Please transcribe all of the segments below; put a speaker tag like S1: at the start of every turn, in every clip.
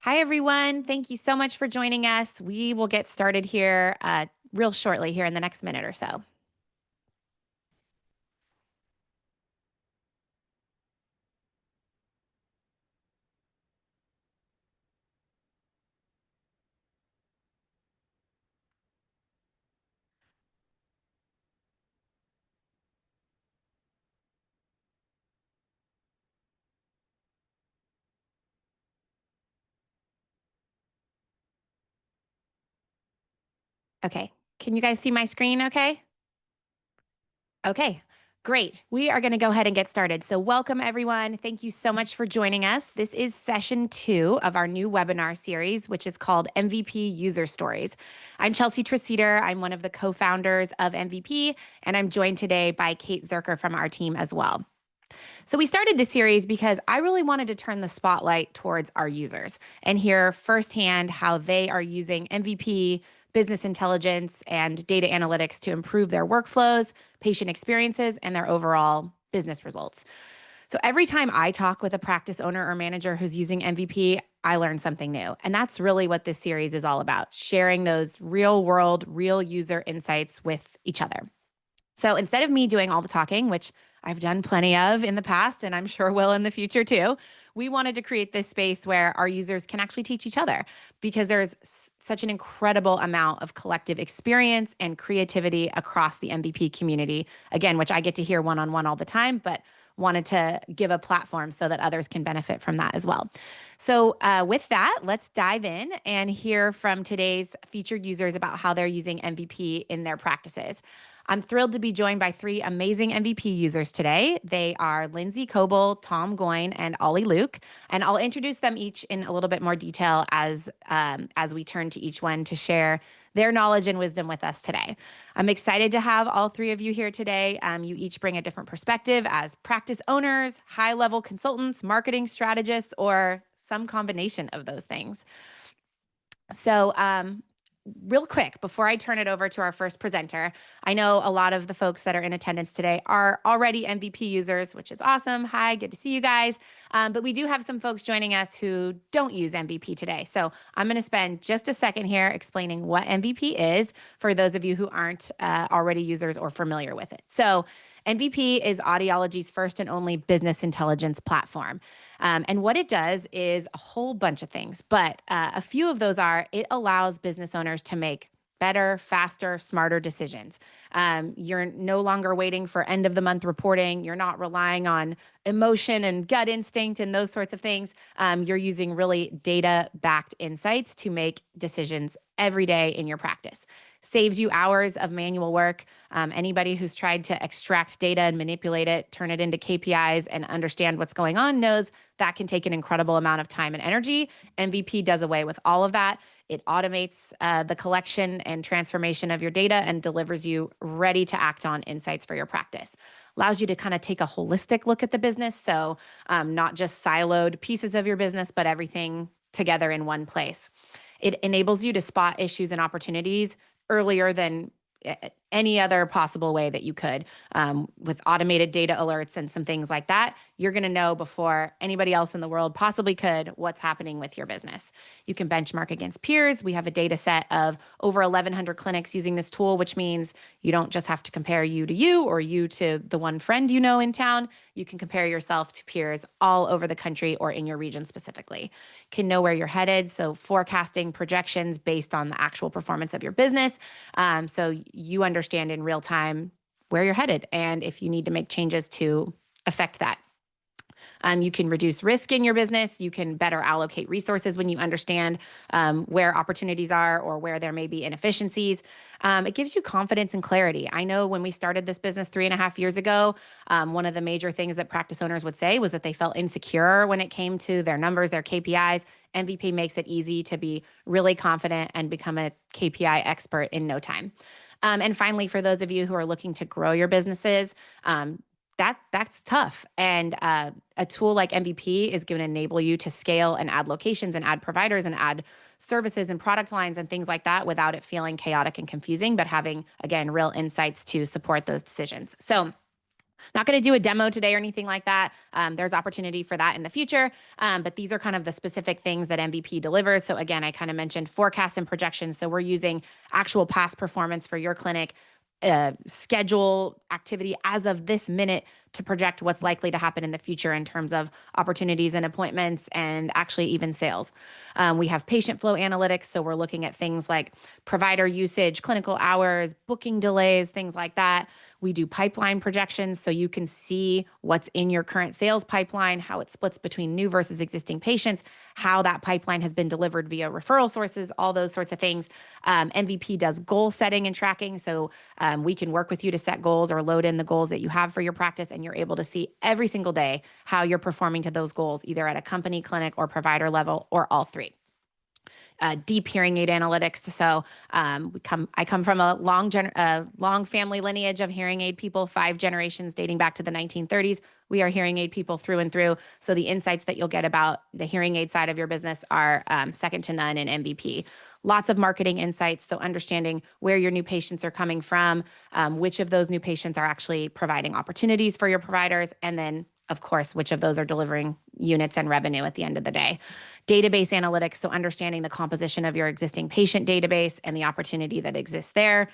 S1: Hi, everyone. Thank you so much for joining us. We will get started here real shortly here in the next minute or so. Okay. Can you guys see my screen okay? Okay. Great. We are going to go ahead and get started. So, welcome everyone. Thank you so much for joining us. This is session 2 of our new webinar series, which is called MVP User Stories. I'm Chelsea Treseder. I'm one of the co founders of MVP, and I'm joined today by Kate Zerker from our team as well. So we started this series because I really wanted to turn the spotlight towards our users and hear firsthand how they are using MVP, business intelligence, and data analytics to improve their workflows, patient experiences, and their overall business results. So every time I talk with a practice owner or manager who's using MVP, I learn something new. And that's really what this series is all about, sharing those real world, real user insights with each other. So instead of me doing all the talking, which I've done plenty of in the past and I'm sure will in the future too, we wanted to create this space where our users can actually teach each other because there's such an incredible amount of collective experience and creativity across the MVP community. Again, which I get to hear one-on-one all the time, but wanted to give a platform so that others can benefit from that as well. So with that, let's dive in and hear from today's featured users about how they're using MVP in their practices. I'm thrilled to be joined by 3 amazing MVP users today. They are Lindsey Koble, Tom Goyne, and Oli Luke. And I'll introduce them each in a little bit more detail as we turn to each one to share their knowledge and wisdom with us today. I'm excited to have all 3 of you here today. You each bring a different perspective as practice owners, high-level consultants, marketing strategists, or some combination of those things. So, real quick, before I turn it over to our first presenter, I know a lot of the folks that are in attendance today are already MVP users, which is awesome. Hi, good to see you guys. But we do have some folks joining us who don't use MVP today. So I'm going to spend just a second here explaining what MVP is for those of you who aren't already users or familiar with it. So MVP is Audiology's first and only business intelligence platform. And what it does is a whole bunch of things, but a few of those are it allows business owners to make better, faster, smarter decisions. You're no longer waiting for end of the month reporting. You're not relying on emotion and gut instinct and those sorts of things. You're using really data backed insights to make decisions every day in your practice. Saves you hours of manual work. Anybody who's tried to extract data and manipulate it, turn it into KPIs, and understand what's going on knows that can take an incredible amount of time and energy. MVP does away with all of that. It automates the collection and transformation of your data and delivers you ready to act on insights for your practice. Allows you to kind of take a holistic look at the business. So not just siloed pieces of your business, but everything together in one place. It enables you to spot issues and opportunities earlier than any other possible way that you could. With automated data alerts and some things like that, you're going to know before anybody else in the world possibly could what's happening with your business. You can benchmark against peers. We have a data set of over 1,100 clinics using this tool, which means you don't just have to compare you to you or you to the one friend you know in town. You can compare yourself to peers all over the country or in your region specifically. Can know where you're headed, so forecasting projections based on the actual performance of your business. So you understand in real time where you're headed and if you need to make changes to affect that. You can reduce risk in your business. You can better allocate resources when you understand where opportunities are or where there may be inefficiencies. It gives you confidence and clarity. I know when we started this business 3.5 years ago, one of the major things that practice owners would say was that they felt insecure when it came to their numbers, their KPIs. MVP makes it easy to be really confident and become a KPI expert in no time. And finally, for those of you who are looking to grow your businesses, that's tough. And a tool like MVP is going to enable you to scale and add locations and add providers and add services and product lines and things like that without it feeling chaotic and confusing, but having, again, real insights to support those decisions. So Not going to do a demo today or anything like that. There's opportunity for that in the future. But these are kind of the specific things that MVP delivers. So again, I kind of mentioned forecasts and projections. So we're using actual past performance for your clinic, schedule activity as of this minute to project what's likely to happen in the future in terms of opportunities and appointments and actually even sales. We have patient flow analytics. So we're looking at things like provider usage, clinical hours, booking delays, things like that. We do pipeline projections so you can see what's in your current sales pipeline, how it splits between new versus existing patients, how that pipeline has been delivered via referral sources, all those sorts of things. MVP does goal setting and tracking. So we can work with you to set goals or load in the goals that you have for your practice, and you're able to see every single day how you're performing to those goals, either at a company, clinic, or provider level, or all three. Deep hearing aid analytics. So I come from a long family lineage of hearing aid people, 5 generations dating back to the 1930s. We are hearing aid people through and through. So the insights that you'll get about the hearing aid side of your business are second to none in MVP. Lots of marketing insights. So understanding where your new patients are coming from, which of those new patients are actually providing opportunities for your providers, and then of course, which of those are delivering units and revenue at the end of the day. Database analytics, so understanding the composition of your existing patient database and the opportunity that exists there.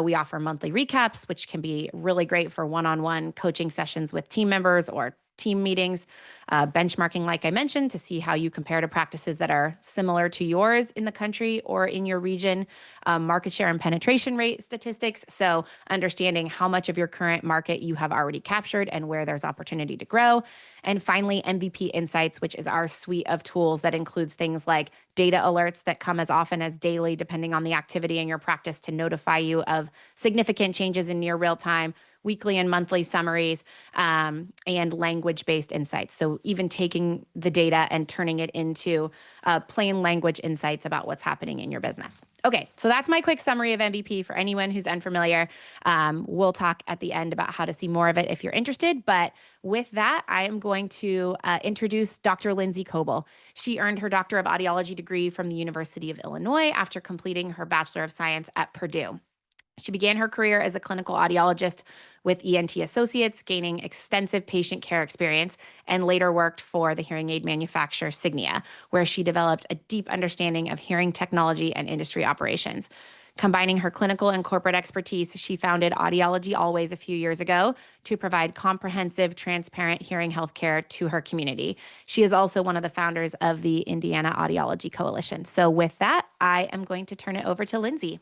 S1: We offer monthly recaps, which can be really great for one-on-one coaching sessions with team members or team meetings, benchmarking, like I mentioned, to see how you compare to practices that are similar to yours in the country or in your region, market share and penetration rate statistics. So understanding how much of your current market you have already captured and where there's opportunity to grow. And finally, MVP Insights, which is our suite of tools that includes things like data alerts that come as often as daily, depending on the activity in your practice, to notify you of significant changes in near real time, weekly and monthly summaries, and language-based insights. So even taking the data and turning it into plain language insights about what's happening in your business. Okay, so that's my quick summary of MVP for anyone who's unfamiliar. We'll talk at the end about how to see more of it if you're interested. But with that, I am going to introduce Dr. Lindsey Koble. She earned her Doctor of Audiology degree from the University of Illinois after completing her Bachelor of Science at Purdue. She began her career as a clinical audiologist with ENT Associates, gaining extensive patient care experience, and later worked for the hearing aid manufacturer Signia, where she developed a deep understanding of hearing technology and industry operations. Combining her clinical and corporate expertise, she founded Audiology Always a few years ago to provide comprehensive, transparent hearing healthcare to her community. She is also one of the founders of the Indiana Audiology Coalition. So with that, I am going to turn it over to Lindsey.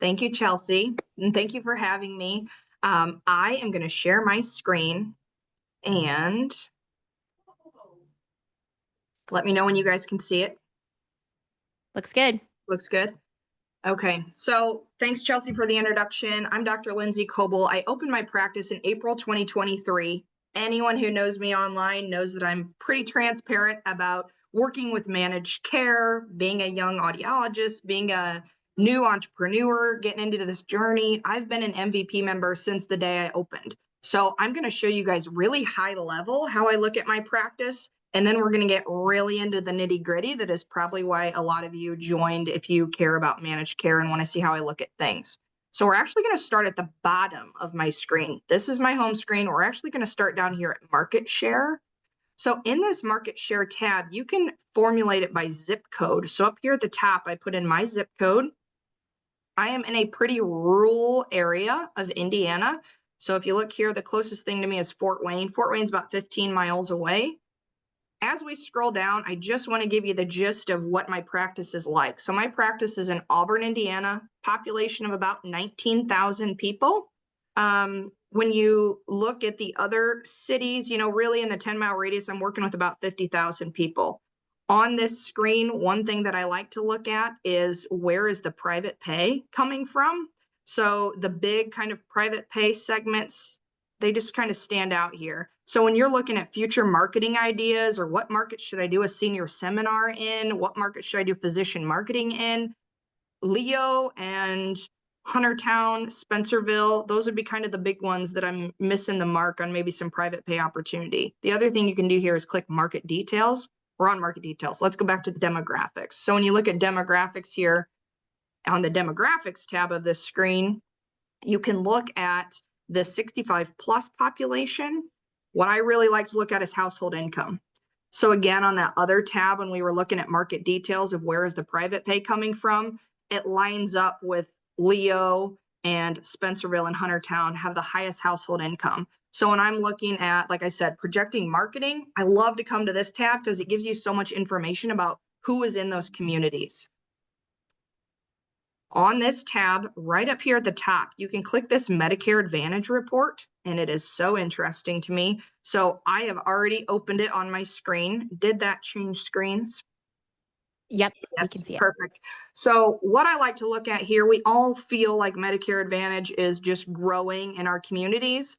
S2: Thank you, Chelsea, and thank you for having me. I am going to share my screen and let me know when you guys can see it.
S1: Looks good.
S2: Looks good. Okay, so thanks, Chelsea, for the introduction. I'm Dr. Lindsey Koble. I opened my practice in April 2023. Anyone who knows me online knows that I'm pretty transparent about working with managed care, being a young audiologist, being a new entrepreneur, getting into this journey. I've been an MVP member since the day I opened. So I'm going to show you guys really high level how I look at my practice. And then we're going to get really into the nitty gritty. That is probably why a lot of you joined if you care about managed care and want to see how I look at things. So we're actually going to start at the bottom of my screen. This is my home screen. We're actually going to start down here at market share. So in this market share tab, you can formulate it by zip code. So up here at the top, I put in my zip code. I am in a pretty rural area of Indiana. So if you look here, the closest thing to me is Fort Wayne. Fort Wayne's about 15 miles away. As we scroll down, I just want to give you the gist of what my practice is like. So my practice is in Auburn, Indiana, population of about 19,000 people. When you look at the other cities, you know, really in the 10-mile radius, I'm working with about 50,000 people. On this screen, one thing that I like to look at is where is the private pay coming from? So the big kind of private pay segments, they just kind of stand out here. So when you're looking at future marketing ideas or what market should I do a senior seminar in, what market should I do physician marketing in, Leo and Huntertown, Spencerville, those would be kind of the big ones that I'm missing the mark on maybe some private pay opportunity. The other thing you can do here is click market details. We're on market details. Let's go back to demographics. So when you look at demographics here on the demographics tab of this screen, you can look at the 65 plus population, what I really like to look at is household income. So again, on that other tab, when we were looking at market details of where is the private pay coming from, it lines up with Leo and Spencerville and Huntertown have the highest household income. So when I'm looking at, like I said, projecting marketing, I love to come to this tab because it gives you so much information about who is in those communities. On this tab, right up here at the top, you can click this Medicare Advantage report, and it is so interesting to me. So I have already opened it on my screen. Did that change screens?
S1: Yep, we
S2: Yes,
S1: can see it.
S2: perfect. So what I like to look at here, we all feel like Medicare Advantage is just growing in our communities.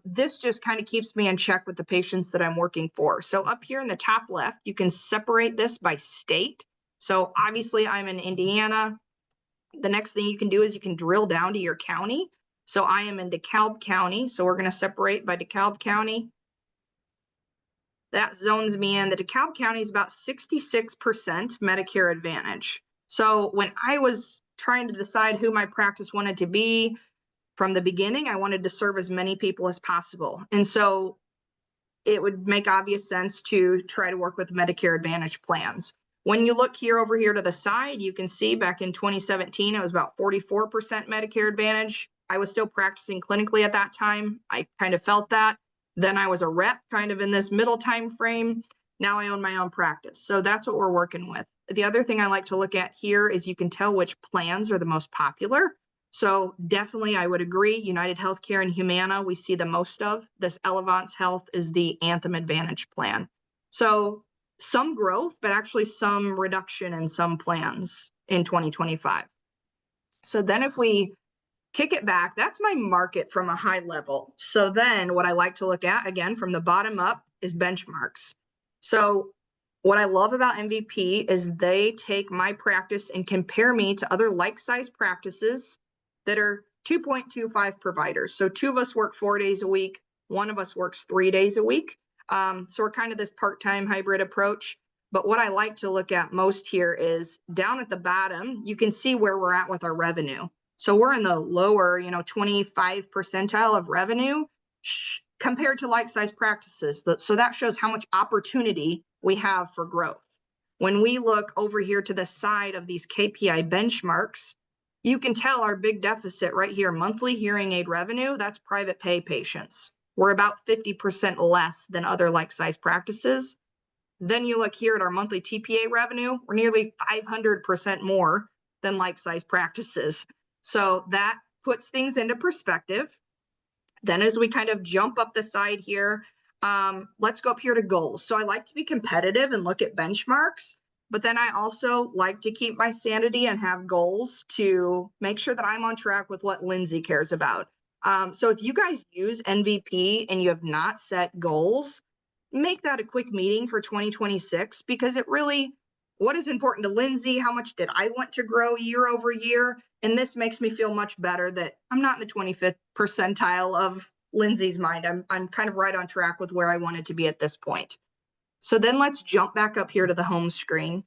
S2: This just kind of keeps me in check with the patients that I'm working for. So up here in the top left, you can separate this by state. So obviously I'm in Indiana. The next thing you can do is you can drill down to your county. So I am in DeKalb County. So we're going to separate by DeKalb County. That zones me in. The DeKalb County is about 66% Medicare Advantage. So when I was trying to decide who my practice wanted to be from the beginning, I wanted to serve as many people as possible. And so it would make obvious sense to try to work with Medicare Advantage plans. When you look here over here to the side, you can see back in 2017, it was about 44% Medicare Advantage. I was still practicing clinically at that time. I kind of felt that. Then I was a rep kind of in this middle time frame. Now I own my own practice. So that's what we're working with. The other thing I like to look at here is you can tell which plans are the most popular. So definitely I would agree, United Healthcare and Humana, we see the most of. This Elevance Health is the Anthem Advantage plan. So some growth, but actually some reduction in some plans in 2025. So then if we kick it back, that's my market from a high level. So then what I like to look at, again, from the bottom up is benchmarks. So what I love about MVP is they take my practice and compare me to other like-sized practices that are 2.25 providers. So two of us work 4 days a week. One of us works 3 days a week. So we're kind of this part-time hybrid approach. But what I like to look at most here is down at the bottom, you can see where we're at with our revenue. So we're in the lower, 25 percentile of revenue compared to like-sized practices. So that shows how much opportunity we have for growth. When we look over here to the side of these KPI benchmarks, you can tell our big deficit right here, monthly hearing aid revenue, that's private pay patients. We're about 50% less than other like-sized practices. Then you look here at our monthly TPA revenue, we're nearly 500% more than like-sized practices. So that puts things into perspective. Then as we kind of jump up the side here, let's go up here to goals. So I like to be competitive and look at benchmarks, but then I also like to keep my sanity and have goals to make sure that I'm on track with what Lindsey cares about. So if you guys use MVP and you have not set goals, make that a quick meeting for 2026 because it really, what is important to Lindsey? How much did I want to grow year over year? And this makes me feel much better that I'm not in the 25th percentile of Lindsey's mind. I'm kind of right on track with where I wanted to be at this point. So then let's jump back up here to the home screen.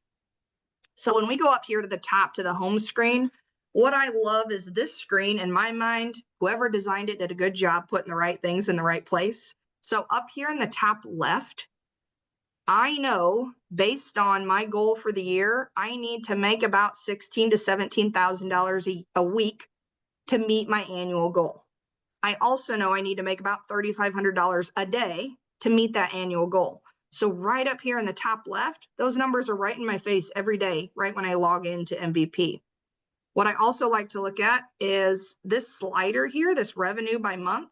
S2: So when we go up here to the top to the home screen, what I love is this screen in my mind, whoever designed it did a good job putting the right things in the right place. So up here in the top left, I know based on my goal for the year, I need to make about $16,000 to $17,000 a week to meet my annual goal. I also know I need to make about $3,500 a day to meet that annual goal. So right up here in the top left, those numbers are right in my face every day, right when I log into MVP. What I also like to look at is this slider here, this revenue by month.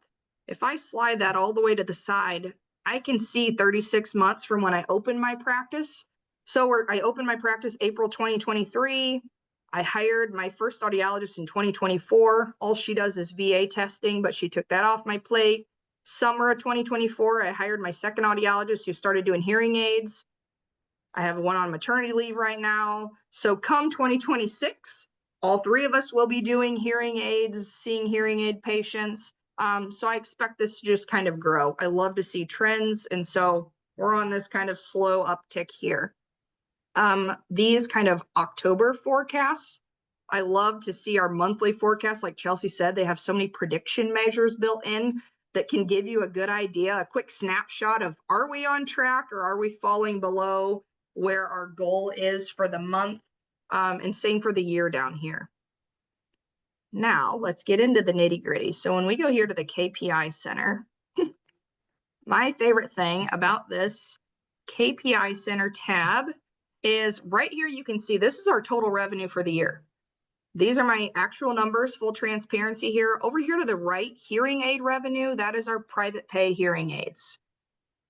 S2: If I slide that all the way to the side, I can see 36 months from when I opened my practice. So I opened my practice April 2023. I hired my first audiologist in 2024. All she does is VA testing, but she took that off my plate. Summer of 2024, I hired my second audiologist who started doing hearing aids. I have one on maternity leave right now. So come 2026, all three of us will be doing hearing aids, seeing hearing aid patients. So I expect this to just kind of grow. I love to see trends. And so we're on this kind of slow uptick here. These kind of October forecasts I love to see our monthly forecast. Like Chelsea said, they have so many prediction measures built in that can give you a good idea, a quick snapshot of, are we on track or are we falling below where our goal is for the month? And same for the year down here. Now let's get into the nitty gritty. So when we go here to the KPI center, my favorite thing about this KPI center tab is right here. You can see this is our total revenue for the year. These are my actual numbers, full transparency here. Over here to the right, hearing aid revenue, that is our private pay hearing aids.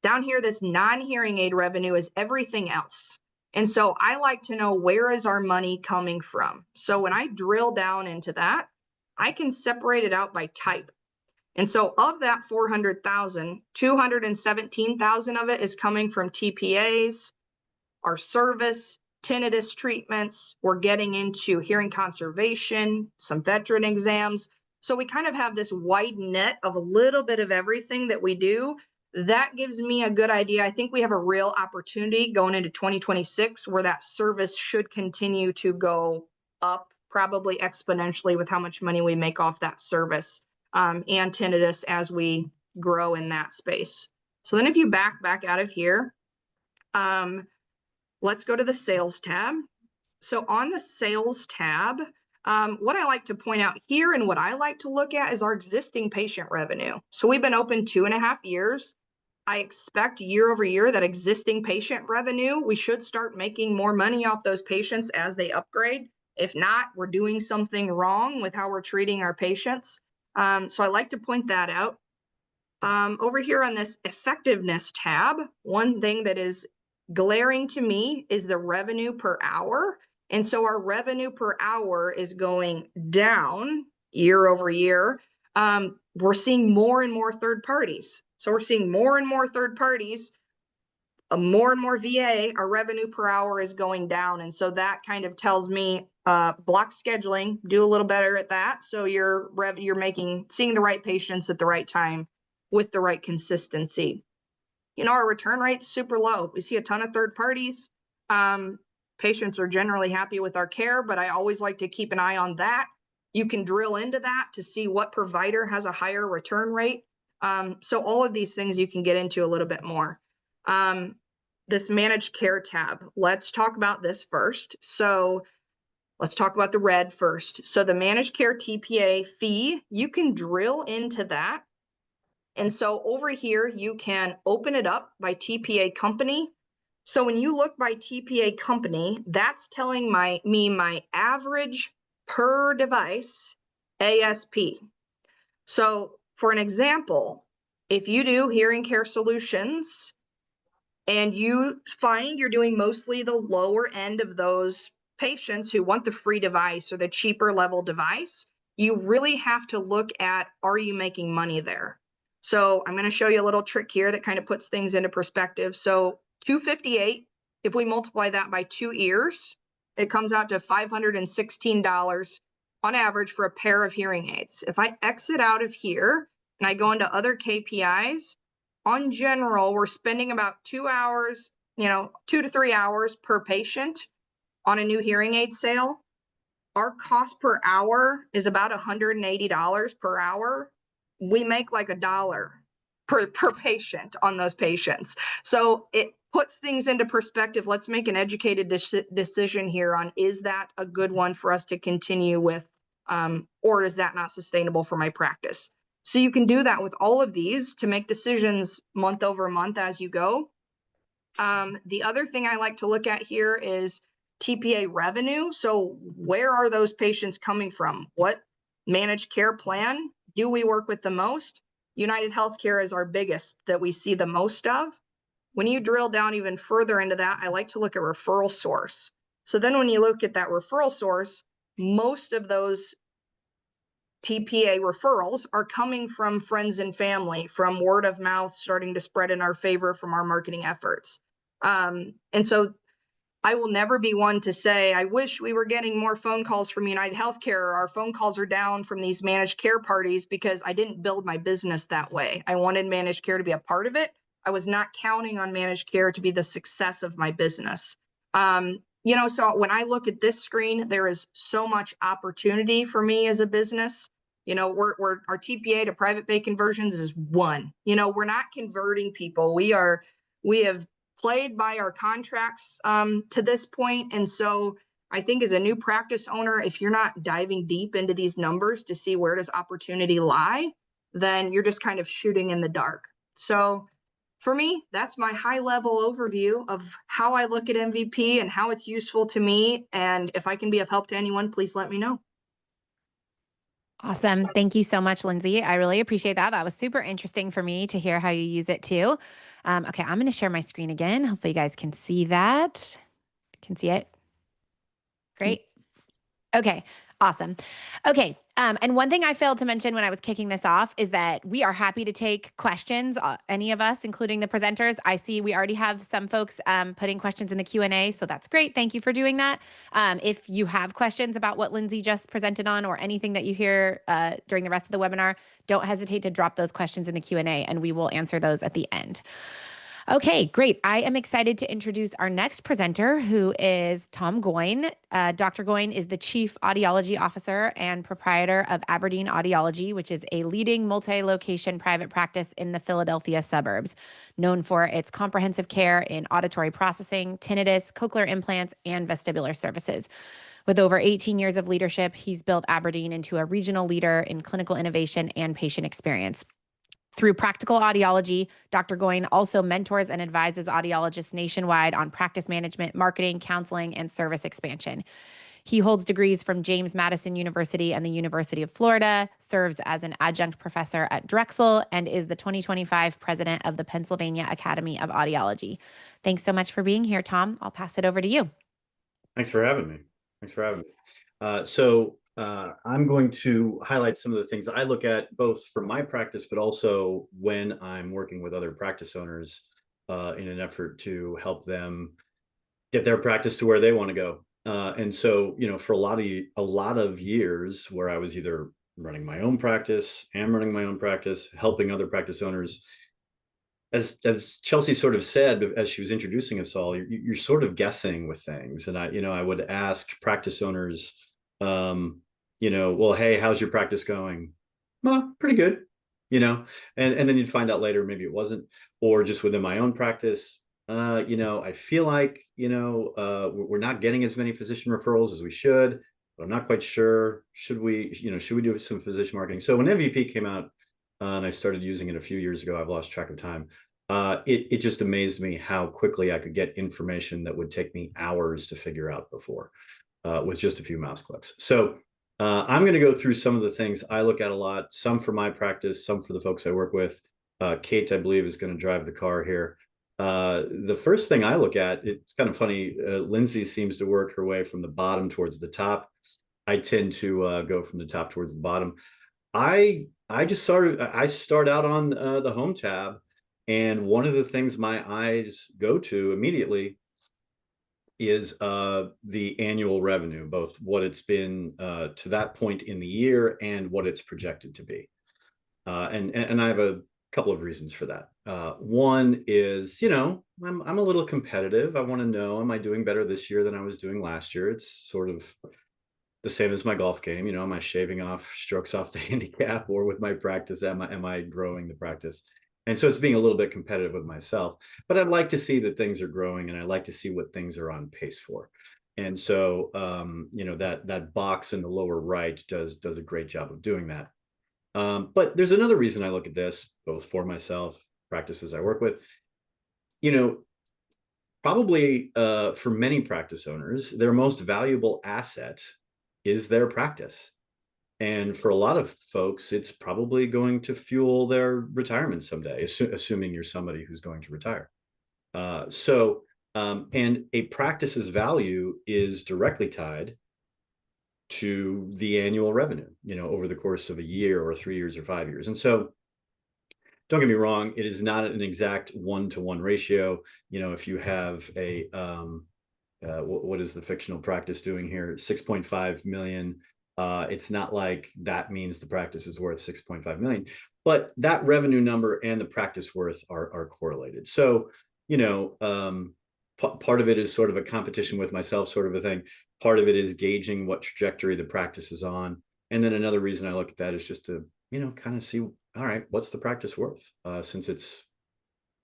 S2: Down here, this non-hearing aid revenue is everything else. And so I like to know, where is our money coming from? So when I drill down into that, I can separate it out by type. And so of that 400,000, 217,000 of it is coming from TPAs, our service, tinnitus treatments. We're getting into hearing conservation, some veteran exams. So we kind of have this wide net of a little bit of everything that we do. That gives me a good idea. I think we have a real opportunity going into 2026 where that service should continue to go up, probably exponentially, with how much money we make off that service, and tinnitus as we grow in that space. So then if you back out of here, let's go to the sales tab. So on the sales tab, what I like to point out here and what I like to look at is our existing patient revenue. So we've been open 2.5 years. I expect year over year that existing patient revenue, we should start making more money off those patients as they upgrade. If not, we're doing something wrong with how we're treating our patients. So I like to point that out. Over here on this effectiveness tab, one thing that is glaring to me is the revenue per hour. And so our revenue per hour is going down year over year. We're seeing more and more third parties. So we're seeing more and more third parties, more and more VA, our revenue per hour is going down. And so that kind of tells me block scheduling, do a little better at that. So you're seeing the right patients at the right time with the right consistency. You know, our return rate's super low. We see a ton of third parties. Patients are generally happy with our care, but I always like to keep an eye on that. You can drill into that to see what provider has a higher return rate. So all of these things you can get into a little bit more. This managed care tab, let's talk about this first. So let's talk about the red first. So the managed care TPA fee, you can drill into that. And so over here, you can open it up by TPA company. So when you look by TPA company, that's telling me my average per device ASP. So for an example, if you do hearing care solutions and you find you're doing mostly the lower end of those patients who want the free device or the cheaper level device, you really have to look at, are you making money there? So I'm going to show you a little trick here that kind of puts things into perspective. So 258, if we multiply that by 2 ears, it comes out to $516 on average for a pair of hearing aids. If I exit out of here and I go into other KPIs, on general, we're spending about 2 hours, 2 to 3 hours per patient on a new hearing aid sale. Our cost per hour is about $180 per hour. We make like $1 per patient on those patients. So it puts things into perspective. Let's make an educated decision here on, is that a good one for us to continue with, or is that not sustainable for my practice? So you can do that with all of these to make decisions month over month as you go. The other thing I like to look at here is TPA revenue. So where are those patients coming from? What managed care plan do we work with the most? United Healthcare is our biggest that we see the most of. When you drill down even further into that, I like to look at referral source. So then when you look at that referral source, most of those TPA referrals are coming from friends and family, from word of mouth starting to spread in our favor from our marketing efforts. And so I will never be one to say, I wish we were getting more phone calls from United Healthcare. Our phone calls are down from these managed care parties, because I didn't build my business that way. I wanted managed care to be a part of it. I was not counting on managed care to be the success of my business. So when I look at this screen, there is so much opportunity for me as a business. We're our TPA to private pay conversions is one. We're not converting people. We have played by our contracts to this point. And so I think as a new practice owner, if you're not diving deep into these numbers to see where does opportunity lie, then you're just kind of shooting in the dark. So for me, that's my high level overview of how I look at MVP and how it's useful to me. And if I can be of help to anyone, please let me know.
S1: Awesome. Thank you so much, Lindsey. I really appreciate that. That was super interesting for me to hear how you use it too. Okay, I'm going to share my screen again. Hopefully, you guys can see that. Can see it? Great. Okay, awesome. Okay, and one thing I failed to mention when I was kicking this off is that we are happy to take questions, any of us, including the presenters. I see we already have some folks putting questions in the Q&A, so that's great. Thank you for doing that. If you have questions about what Lindsey just presented on or anything that you hear during the rest of the webinar, don't hesitate to drop those questions in the Q&A, and we will answer those at the end. Okay, great. I am excited to introduce our next presenter, who is Tom Goyne. Dr. Goyne is the Chief Audiology Officer and proprietor of Aberdeen Audiology, which is a leading multi-location private practice in the Philadelphia suburbs, known for its comprehensive care in auditory processing, tinnitus, cochlear implants, and vestibular services. With over 18 years of leadership, he's built Aberdeen into a regional leader in clinical innovation and patient experience. Through Practical Audiology, Dr. Goyne also mentors and advises audiologists nationwide on practice management, marketing, counseling, and service expansion. He holds degrees from James Madison University and the University of Florida, serves as an adjunct professor at Drexel, and is the 2025 president of the Pennsylvania Academy of Audiology. Thanks so much for being here, Tom. I'll pass it over to you.
S3: Thanks for having me. I'm going to highlight some of the things I look at both from my practice, but also when I'm working with other practice owners in an effort to help them get their practice to where they want to go. For a lot of years where I was either running my own practice, helping other practice owners, as Chelsea sort of said as she was introducing us all, you're sort of guessing with things. And I would ask practice owners, well, hey, how's your practice going? Well, pretty good, and then you'd find out later maybe it wasn't. Or just within my own practice, I feel like we're not getting as many physician referrals as we should, but I'm not quite sure. Should we do some physician marketing? So when MVP came out, and I started using it a few years ago, I've lost track of time. It just amazed me how quickly I could get information that would take me hours to figure out before, with just a few mouse clicks. So I'm going to go through some of the things I look at a lot, some for my practice, some for the folks I work with. Kate, I believe, is going to drive the car here. The first thing I look at, it's kind of funny, Lindsey seems to work her way from the bottom towards the top. I tend to go from the top towards the bottom. I start out on the home tab, and one of the things my eyes go to immediately is the annual revenue, both what it's been to that point in the year and what it's projected to be. And I have a couple of reasons for that. One is, I'm a little competitive. I want to know, am I doing better this year than I was doing last year? It's sort of the same as my golf game. Am I shaving off strokes off the handicap, or with my practice, am I growing the practice? And so it's being a little bit competitive with myself, but I'd like to see that things are growing, and I like to see what things are on pace for. And so, that box in the lower right does a great job of doing that. But there's another reason I look at this, both for myself, practices I work with. Probably for many practice owners, their most valuable asset is their practice. And for a lot of folks, it's probably going to fuel their retirement someday, assuming you're somebody who's going to retire. And a practice's value is directly tied to the annual revenue, over the course of a year or 3 years or 5 years. And so don't get me wrong, it is not an exact 1-to-1 ratio. If you have a, what is the fictional practice doing here? 6.5 million. It's not like that means the practice is worth 6.5 million, but that revenue number and the practice worth are correlated. So, part of it is sort of a competition with myself, sort of a thing. Part of it is gauging what trajectory the practice is on. And then another reason I look at that is just to, kind of see, all right, what's the practice worth? Since it's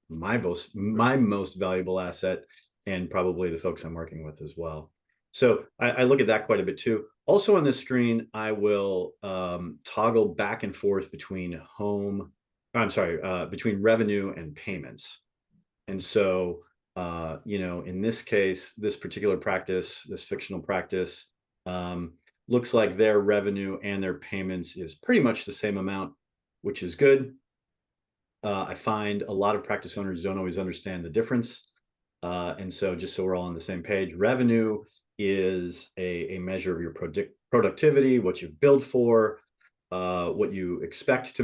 S3: my most valuable asset, and probably the folks I'm working with as well. So I look at that quite a bit too. Also on this screen, I will toggle back and forth between between revenue and payments. And so, in this case, this particular practice, this fictional practice, looks like their revenue and their payments is pretty much the same amount, which is good. I find a lot of practice owners don't always understand the difference. And so just so we're all on the same page, revenue is a measure of your productivity, what you've billed for, what you expect to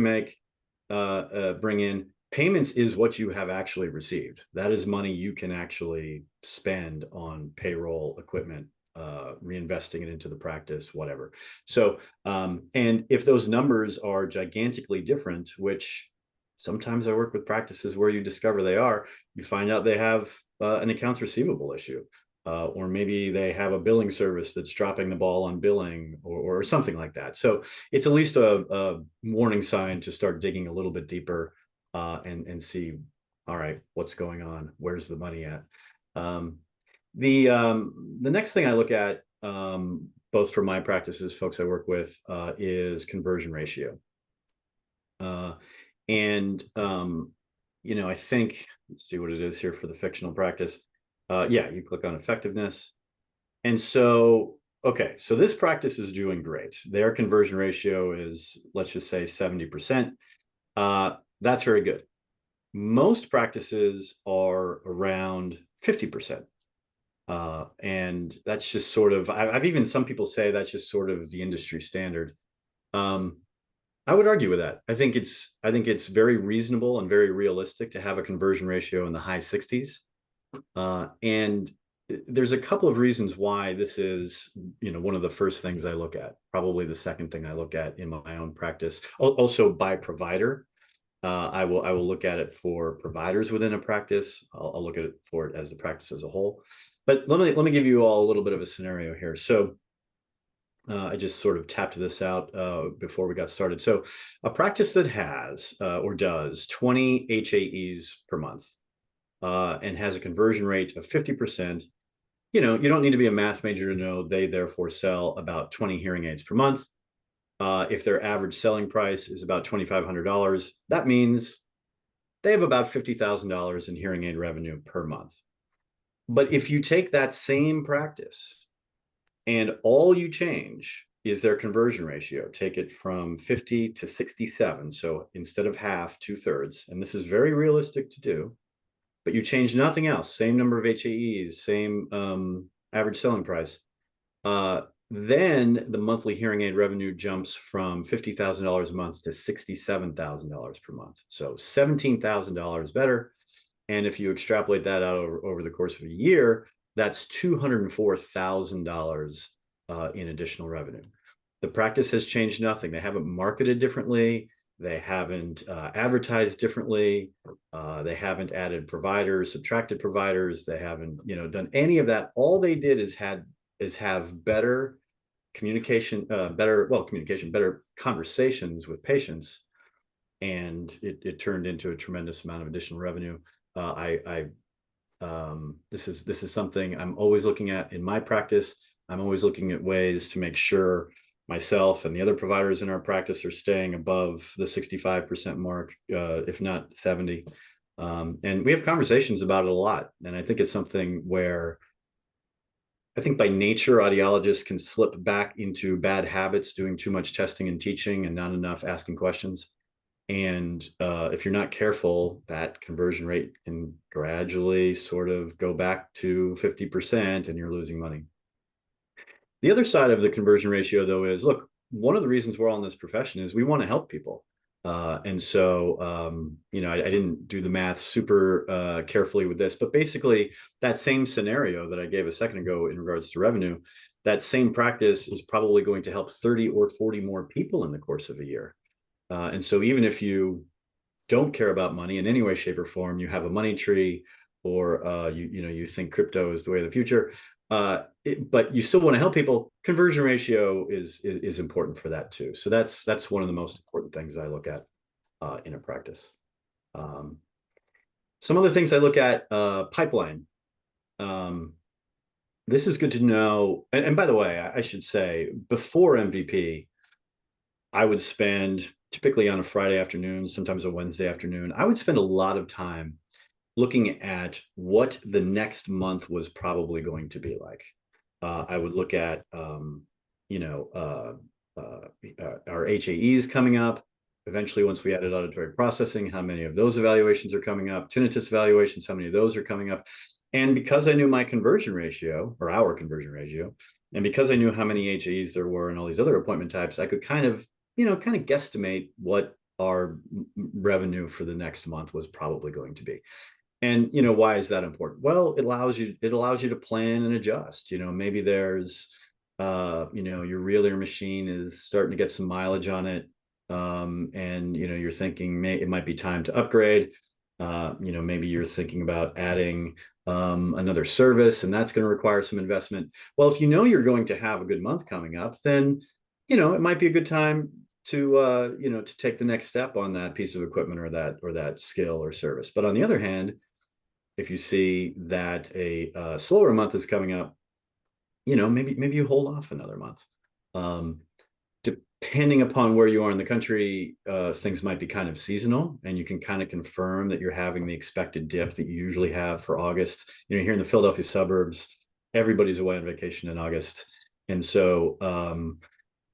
S3: bring in. Payments is what you have actually received. That is money you can actually spend on payroll, equipment, reinvesting it into the practice, whatever. So, and if those numbers are gigantically different, which sometimes I work with practices where you discover they are, you find out they have an accounts receivable issue, or maybe they have a billing service that's dropping the ball on billing, or something like that. So it's at least a warning sign to start digging a little bit deeper, and see, all right, what's going on? Where's the money at? The next thing I look at, both for my practices, folks I work with, is conversion ratio. I think, let's see what it is here for the fictional practice. Yeah, you click on effectiveness. And so, okay, so this practice is doing great. Their conversion ratio is, let's just say 70%. That's very good. Most practices are around 50%. And that's just sort of, I've even some people say that's just sort of the industry standard. I would argue with that. I think it's very reasonable and very realistic to have a conversion ratio in the high 60s. And there's a couple of reasons why this is, one of the first things I look at, probably the second thing I look at in my own practice. Also by provider. I will look at it for providers within a practice. I'll look at it for it as the practice as a whole. But let me give you all a little bit of a scenario here. So I just sort of tapped this out before we got started. So a practice that has or does 20 HAEs per month and has a conversion rate of 50%, you don't need to be a math major to know they therefore sell about 20 hearing aids per month. If their average selling price is about $2,500, that means they have about $50,000 in hearing aid revenue per month. But if you take that same practice and all you change is their conversion ratio, take it from 50 to 67. So instead of half, 2/3, and this is very realistic to do, but you change nothing else, same number of HAEs, same average selling price, then the monthly hearing aid revenue jumps from $50,000 a month to $67,000 per month. So $17,000 better. And if you extrapolate that out over the course of a year, that's $204,000 in additional revenue. The practice has changed nothing. They haven't marketed differently. They haven't advertised differently. They haven't added providers, subtracted providers. They haven't, done any of that. All they did is have better communication, better conversations with patients, and it turned into a tremendous amount of additional revenue. This is something I'm always looking at in my practice. I'm always looking at ways to make sure myself and the other providers in our practice are staying above the 65% mark, if not 70. And we have conversations about it a lot. And I think it's something where I think by nature, audiologists can slip back into bad habits, doing too much testing and teaching and not enough asking questions. And if you're not careful, that conversion rate can gradually sort of go back to 50% and you're losing money. The other side of the conversion ratio, though, is, look, one of the reasons we're all in this profession is we want to help people. And so, I didn't do the math super carefully with this, but basically that same scenario that I gave a second ago in regards to revenue, that same practice is probably going to help 30 or 40 more people in the course of a year. And so even if you don't care about money in any way, shape, or form, you have a money tree, or you think crypto is the way of the future, but you still want to help people. Conversion ratio is important for that too. So that's one of the most important things I look at in a practice. Some other things I look at, pipeline. This is good to know. And by the way, I should say, before MVP, I would spend, typically on a Friday afternoon, sometimes a Wednesday afternoon, I would spend a lot of time looking at what the next month was probably going to be like. I would look at, our HAEs coming up. Eventually, once we added auditory processing, how many of those evaluations are coming up? Tinnitus evaluations, how many of those are coming up? And because I knew my conversion ratio, or our conversion ratio, and because I knew how many HAEs there were and all these other appointment types, I could kind of guesstimate what our revenue for the next month was probably going to be. And why is that important? Well, it allows you to plan and adjust. Maybe there's your reeler machine is starting to get some mileage on it, and you're thinking it might be time to upgrade. Maybe you're thinking about adding another service, and that's going to require some investment. Well, if you're going to have a good month coming up, then it might be a good time to take the next step on that piece of equipment or that skill or service. But on the other hand, if you see that a slower month is coming up, maybe you hold off another month. Depending upon where you are in the country, things might be kind of seasonal, and you can kind of confirm that you're having the expected dip that you usually have for August. Here in the Philadelphia suburbs, everybody's away on vacation in August. And so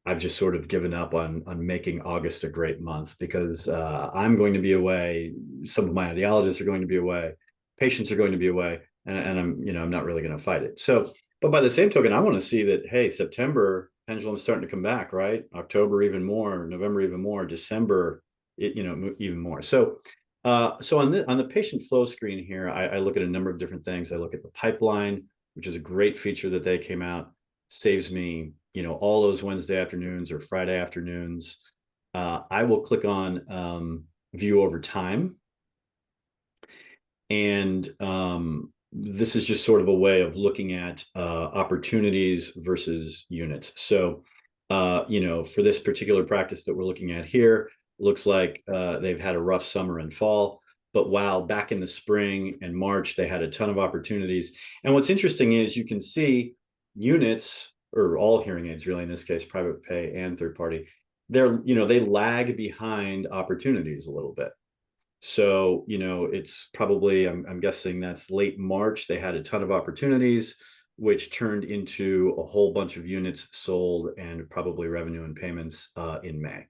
S3: I've just sort of given up on making August a great month, because I'm going to be away. Some of my audiologists are going to be away. Patients are going to be away, and I'm not really going to fight it. So, but by the same token, I want to see that, hey, September pendulum's starting to come back, right? October even more, November even more, December even more. So on the patient flow screen here, I look at a number of different things. I look at the pipeline, which is a great feature that they came out. Saves me all those Wednesday afternoons or Friday afternoons. I will click on view over time. And this is just sort of a way of looking at opportunities versus units. So, for this particular practice that we're looking at here, looks like they've had a rough summer and fall. But wow, back in the spring and March, they had a ton of opportunities. And what's interesting is you can see units, or all hearing aids really in this case, private pay and third party, they lag behind opportunities a little bit. So, it's probably, I'm guessing that's late March. They had a ton of opportunities, which turned into a whole bunch of units sold and probably revenue and payments in May.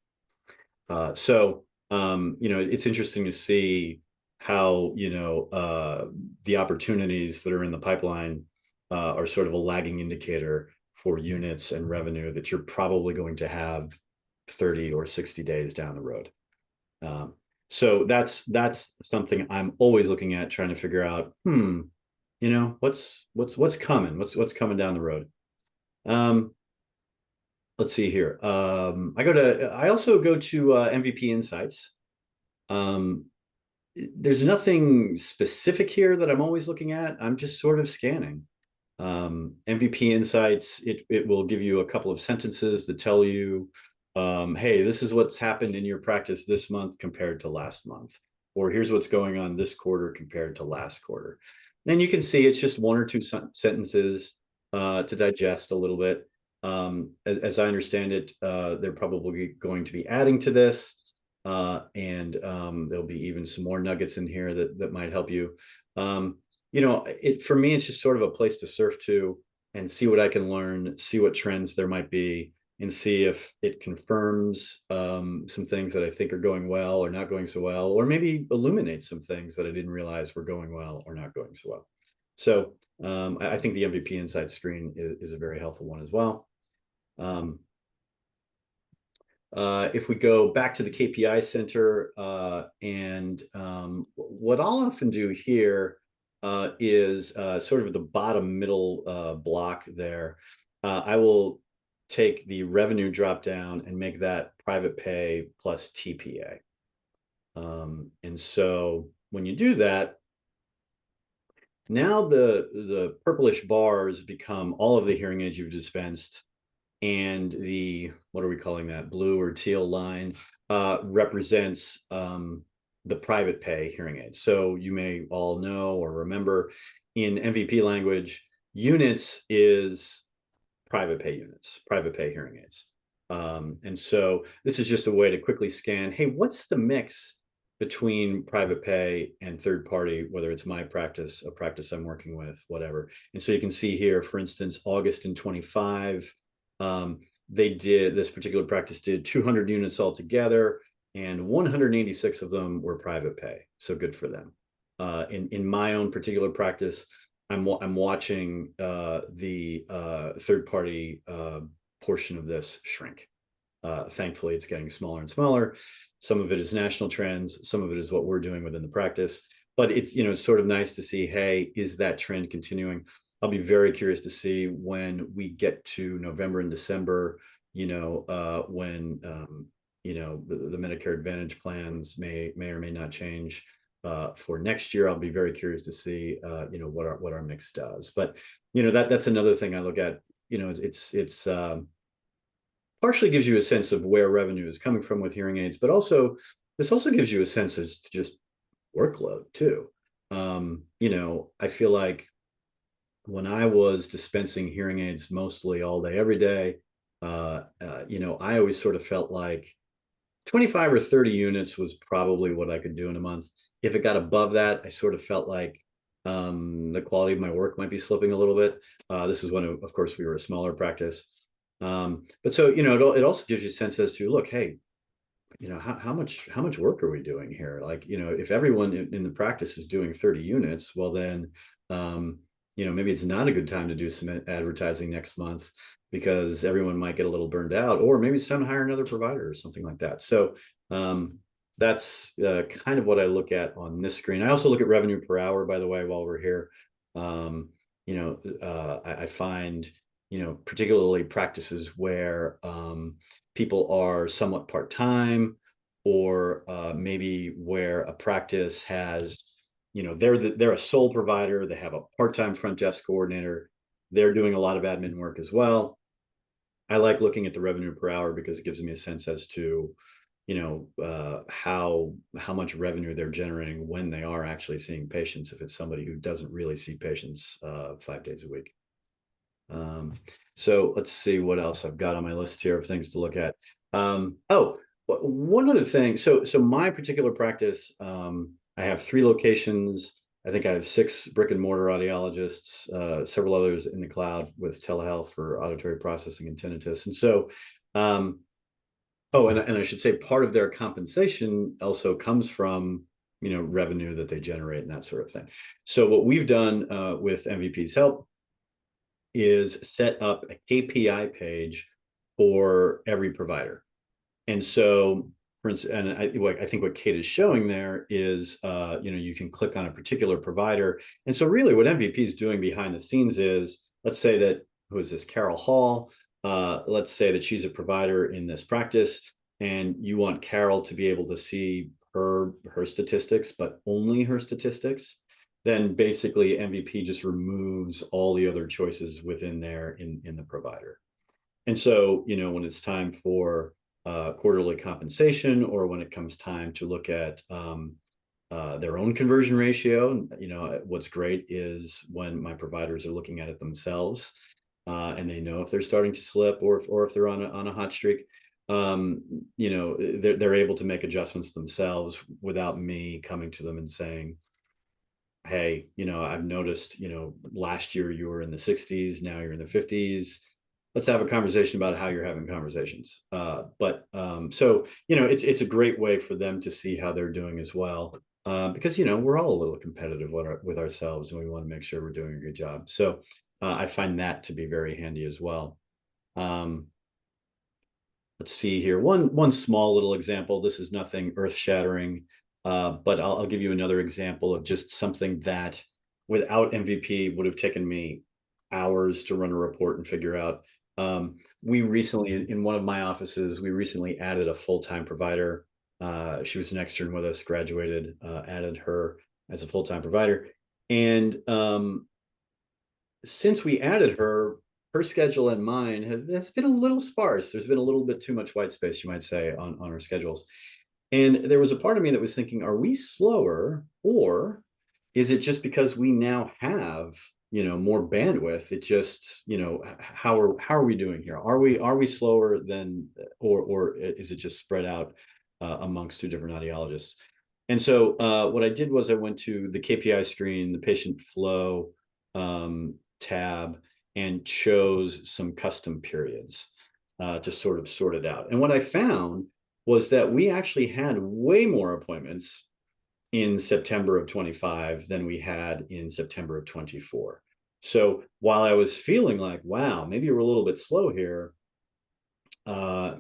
S3: So, it's interesting to see how, the opportunities that are in the pipeline are sort of a lagging indicator for units and revenue that you're probably going to have 30 or 60 days down the road. So that's something I'm always looking at, trying to figure out, what's coming, what's coming down the road. Let's see here. I also go to MVP Insights. There's nothing specific here that I'm always looking at. I'm just sort of scanning. MVP Insights, it will give you a couple of sentences that tell you, hey, this is what's happened in your practice this month compared to last month, or here's what's going on this quarter compared to last quarter. Then you can see it's just one or two sentences to digest a little bit. As I understand it, they're probably going to be adding to this, and there'll be even some more nuggets in here that might help you. For me, it's just sort of a place to surf to and see what I can learn, see what trends there might be, and see if it confirms some things that I think are going well or not going so well, or maybe illuminates some things that I didn't realize were going well or not going so well. So I think the MVP Insight screen is a very helpful one as well. If we go back to the KPI center, and what I'll often do here is sort of the bottom middle block there. I will take the revenue drop down and make that private pay plus TPA. And so when you do that, Now the purplish bars become all of the hearing aids you've dispensed, and the, what are we calling that, blue or teal line, represents the private pay hearing aids. So you may all know or remember, in MVP language, units is private pay units, private pay hearing aids. And so this is just a way to quickly scan, hey, what's the mix between private pay and third party, whether it's my practice, a practice I'm working with, whatever. And so you can see here, for instance, August in 25, this particular practice did 200 units altogether, and 186 of them were private pay. So good for them. In my own particular practice, I'm watching the third party portion of this shrink. Thankfully, it's getting smaller and smaller. Some of it is national trends. Some of it is what we're doing within the practice. But it's, it's sort of nice to see, hey, is that trend continuing? I'll be very curious to see when we get to November and December, when, the Medicare Advantage plans may or may not change. For next year, I'll be very curious to see, what our mix does. But, that's another thing I look at. It's partially gives you a sense of where revenue is coming from with hearing aids, but this also gives you a sense as to just workload too. I feel like when I was dispensing hearing aids mostly all day, every day, I always sort of felt like 25 or 30 units was probably what I could do in a month. If it got above that, I sort of felt like the quality of my work might be slipping a little bit. This is when, of course, we were a smaller practice. But so, it also gives you a sense as to, look, hey, how much work are we doing here? Like, if everyone in the practice is doing 30 units, well, then, maybe it's not a good time to do some advertising next month, because everyone might get a little burned out, or maybe it's time to hire another provider or something like that. So that's kind of what I look at on this screen. I also look at revenue per hour, by the way, while we're here. I find, particularly practices where people are somewhat part-time, or maybe where a practice has, they're a sole provider, they have a part-time front desk coordinator, they're doing a lot of admin work as well. I like looking at the revenue per hour because it gives me a sense as to, how much revenue they're generating when they are actually seeing patients, if it's somebody who doesn't really see patients 5 days a week. So let's see what else I've got on my list here of things to look at. One other thing. So my particular practice, I have 3 locations. I think I have 6 brick and mortar audiologists, several others in the cloud with telehealth for auditory processing and tinnitus. And so, and I should say, part of their compensation also comes from, revenue that they generate and that sort of thing. So what we've done with MVP's help is set up a KPI page for every provider. And so, for instance, and I think what Kate is showing there is, you can click on a particular provider. And so really what MVP is doing behind the scenes is, let's say that, who is this, Carol Hall? Let's say that she's a provider in this practice, and you want Carol to be able to see her statistics, but only her statistics. Then basically MVP just removes all the other choices within there in the provider. And so, when it's time for quarterly compensation, or when it comes time to look at their own conversion ratio, what's great is when my providers are looking at it themselves, and they know if they're starting to slip, or if they're on a hot streak. They're able to make adjustments themselves without me coming to them and saying, hey, I've noticed, last year you were in the 60s, now you're in the 50s. Let's have a conversation about how you're having conversations. So, it's a great way for them to see how they're doing as well. Because, we're all a little competitive with ourselves, and we want to make sure we're doing a good job. So I find that to be very handy as well. Let's see here. One small little example. This is nothing earth-shattering. But I'll give you another example of just something that without MVP would have taken me hours to run a report and figure out. We recently, in one of my offices, we recently added a full-time provider. She was an extern with us, graduated, added her as a full-time provider. And since we added her, her schedule and mine has been a little sparse. There's been a little bit too much white space, you might say, on our schedules. And there was a part of me that was thinking, are we slower, or is it just because we now have, more bandwidth? It just, how are we doing here? Are we slower than, or is it just spread out amongst two different audiologists? And so what I did was I went to the KPI screen, the patient flow tab, and chose some custom periods to sort of sort it out. And what I found was that we actually had way more appointments in September of 25 than we had in September of 24. So while I was feeling like, wow, maybe we're a little bit slow here, are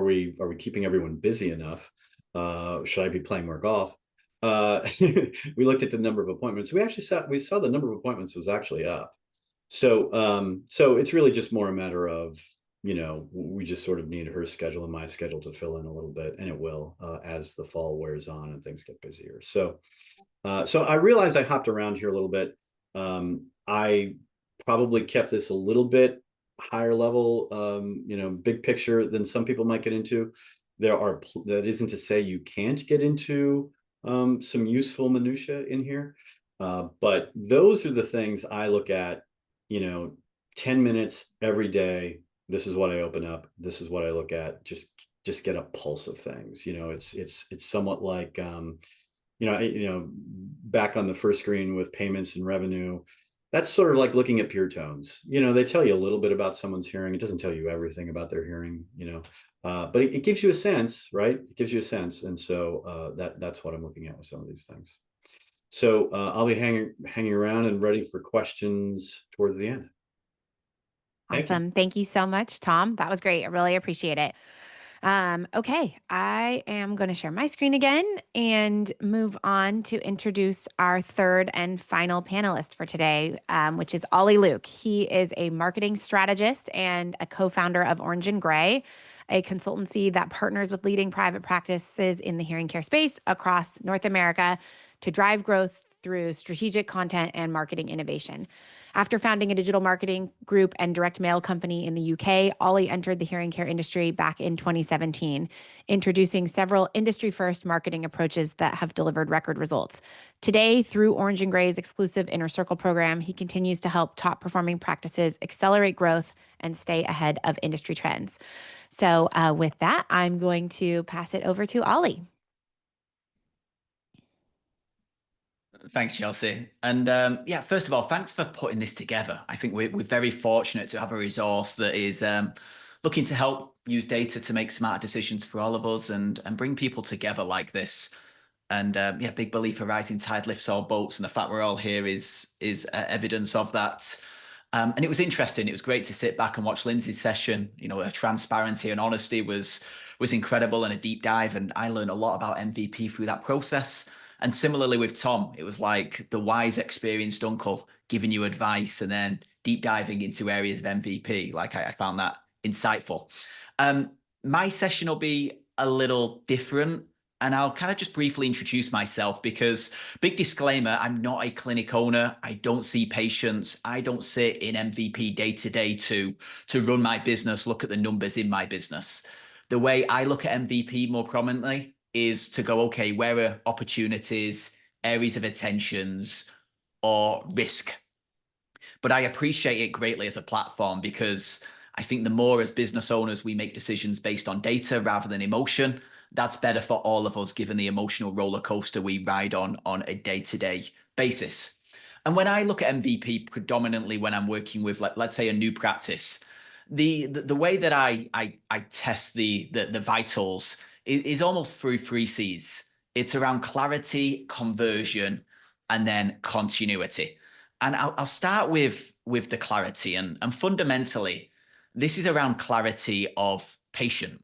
S3: we keeping everyone busy enough? Should I be playing more golf? We looked at the number of appointments. We saw the number of appointments was actually up. So it's really just more a matter of, we just sort of need her schedule and my schedule to fill in a little bit, and it will as the fall wears on and things get busier. So I realized I hopped around here a little bit. I probably kept this a little bit higher level, big picture than some people might get into. That isn't to say you can't get into some useful minutia in here. But those are the things I look at, 10 minutes every day. This is what I open up. This is what I look at. Just get a pulse of things. It's somewhat like, back on the first screen with payments and revenue. That's sort of like looking at pure tones. They tell you a little bit about someone's hearing. It doesn't tell you everything about their hearing, but it gives you a sense, right? It gives you a sense. And so that's what I'm looking at with some of these things. So I'll be hanging around and ready for questions towards the end.
S1: Awesome. Thank you so much, Tom. That was great. I really appreciate it. Okay, I am going to share my screen again and move on to introduce our third and final panelist for today, which is Oli Luke. He is a marketing strategist and a co-founder of Orange and Gray, a consultancy that partners with leading private practices in the hearing care space across North America to drive growth through strategic content and marketing innovation. After founding a digital marketing group and direct mail company in the UK, Oli entered the hearing care industry back in 2017, introducing several industry-first marketing approaches that have delivered record results. Today, through Orange and Gray's exclusive Inner Circle program, he continues to help top-performing practices accelerate growth and stay ahead of industry trends. So with that, I'm going to pass it over to Oli.
S4: Thanks, Chelsea. And first of all, thanks for putting this together. I think we're very fortunate to have a resource that is looking to help use data to make smart decisions for all of us and bring people together like this. And big belief a rising tide lifts all boats, and the fact we're all here is evidence of that. And it was interesting. It was great to sit back and watch Lindsey's session. Her transparency and honesty was incredible, and a deep dive. And I learned a lot about MVP through that process. And similarly with Tom, it was like the wise, experienced uncle giving you advice and then deep diving into areas of MVP. Like I found that insightful. My session will be a little different, and I'll kind of just briefly introduce myself because, big disclaimer, I'm not a clinic owner. I don't see patients. I don't sit in MVP day to day to run my business, look at the numbers in my business. The way I look at MVP more prominently is to go, okay, where are opportunities, areas of attentions, or risk? But I appreciate it greatly as a platform because I think the more as business owners we make decisions based on data rather than emotion, that's better for all of us given the emotional roller coaster we ride on a day-to-day basis. And when I look at MVP predominantly when I'm working with, let's say, a new practice, the way that I test the vitals is almost through 3 C's. It's around clarity, conversion, and then continuity. And I'll start with the clarity. And fundamentally, this is around clarity of patient.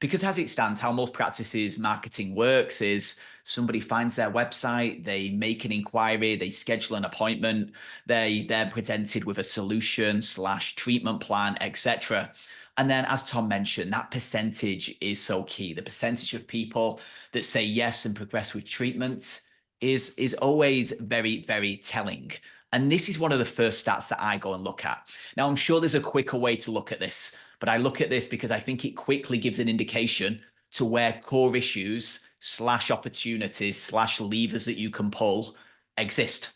S4: Because as it stands, how most practices marketing works is somebody finds their website, they make an inquiry, they schedule an appointment, they're presented with a solution/treatment plan, etc. And then, as Tom mentioned, that percentage is so key. The percentage of people that say yes and progress with treatment is always very, very telling. And this is one of the first stats that I go and look at. Now, I'm sure there's a quicker way to look at this, but I look at this because I think it quickly gives an indication to where core issues / opportunities / levers that you can pull exist.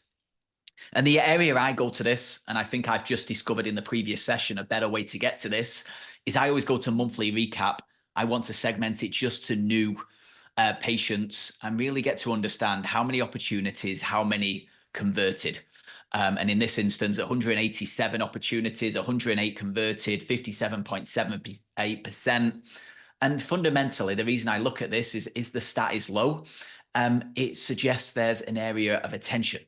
S4: And the area I go to this, and I think I've just discovered in the previous session, a better way to get to this, is I always go to monthly recap. I want to segment it just to new patients and really get to understand how many opportunities, how many converted. And in this instance, 187 opportunities, 108 converted, 57.78%. And fundamentally, the reason I look at this is the stat is low. It suggests there's an area of attention.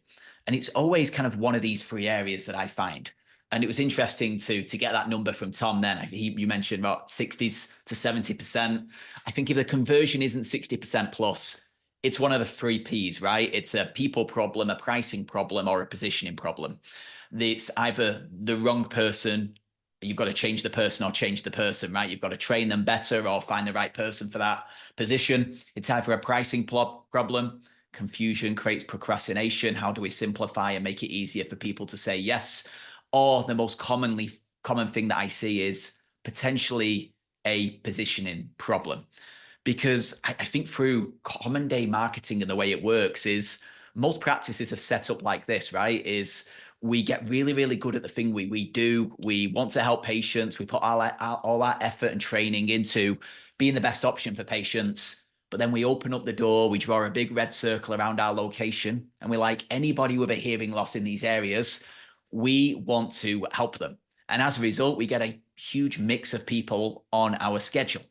S4: And it's always kind of one of these three areas that I find. And it was interesting to get that number from Tom then. You mentioned about 60s to 70%. I think if the conversion isn't 60% plus, it's one of the three Ps, right? It's a people problem, a pricing problem, or a positioning problem. It's either the wrong person, you've got to change the person, or change the person, right? You've got to train them better or find the right person for that position. It's either a pricing problem. Confusion creates procrastination. How do we simplify and make it easier for people to say yes? Or the most common thing that I see is potentially a positioning problem. Because I think through common day marketing and the way it works is most practices have set up like this, right? Is we get really, really good at the thing we do. We want to help patients. We put all our effort and training into being the best option for patients. But then we open up the door, we draw a big red circle around our location, and we're like, anybody with a hearing loss in these areas, we want to help them. And as a result, we get a huge mix of people on our schedule.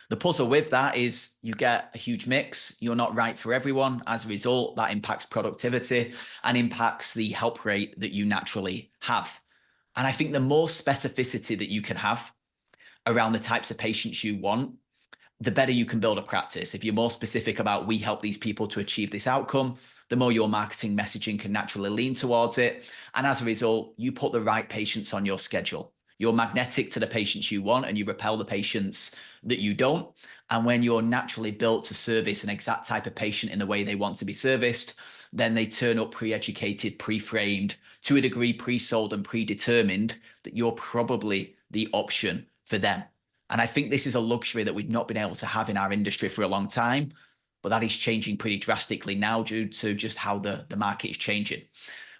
S4: The puzzle with that is you get a huge mix. You're not right for everyone. As a result, that impacts productivity and impacts the help rate that you naturally have. And I think the more specificity that you can have around the types of patients you want, the better you can build a practice. If you're more specific about we help these people to achieve this outcome, the more your marketing messaging can naturally lean towards it. And as a result, you put the right patients on your schedule. You're magnetic to the patients you want and you repel the patients that you don't. And when you're naturally built to service an exact type of patient in the way they want to be serviced, then they turn up pre-educated, pre-framed, to a degree pre-sold and predetermined that you're probably the option for them. And I think this is a luxury that we've not been able to have in our industry for a long time, but that is changing pretty drastically now due to just how the market is changing.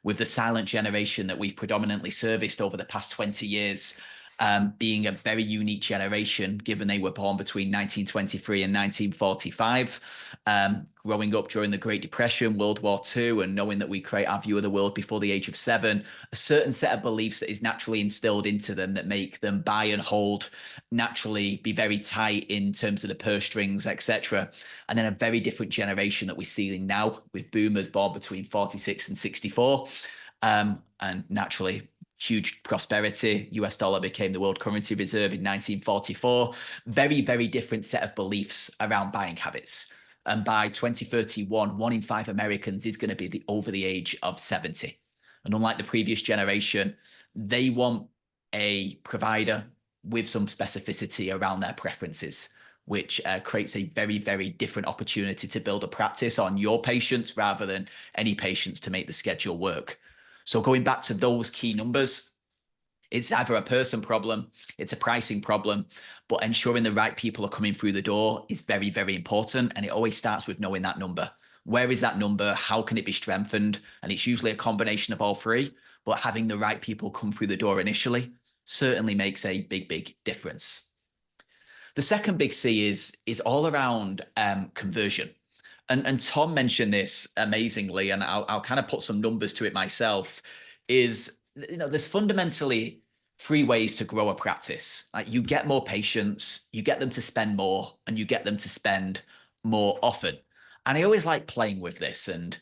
S4: With the silent generation that we've predominantly serviced over the past 20 years, being a very unique generation, given they were born between 1923 and 1945, growing up during the Great Depression, World War II, and knowing that we create our view of the world before the age of 7, a certain set of beliefs that is naturally instilled into them that make them buy and hold, naturally be very tight in terms of the purse strings, etc. And then a very different generation that we're seeing now with boomers born between 46 and 64, and naturally huge prosperity. US dollar became the world currency reserve in 1944. Very, very different set of beliefs around buying habits. And by 2031, 1 in 5 Americans is going to be over the age of 70. And unlike the previous generation, they want a provider with some specificity around their preferences, which creates a very, very different opportunity to build a practice on your patients rather than any patients to make the schedule work. So going back to those key numbers, it's either a person problem, it's a pricing problem, but ensuring the right people are coming through the door is very, very important. And it always starts with knowing that number. Where is that number? How can it be strengthened? And it's usually a combination of all three, but having the right people come through the door initially certainly makes a big, big difference. The second big C is all around conversion. And Tom mentioned this amazingly, and I'll kind of put some numbers to it myself, is, there's fundamentally 3 ways to grow a practice. Like, you get more patients, you get them to spend more, and you get them to spend more often. And I always like playing with this. And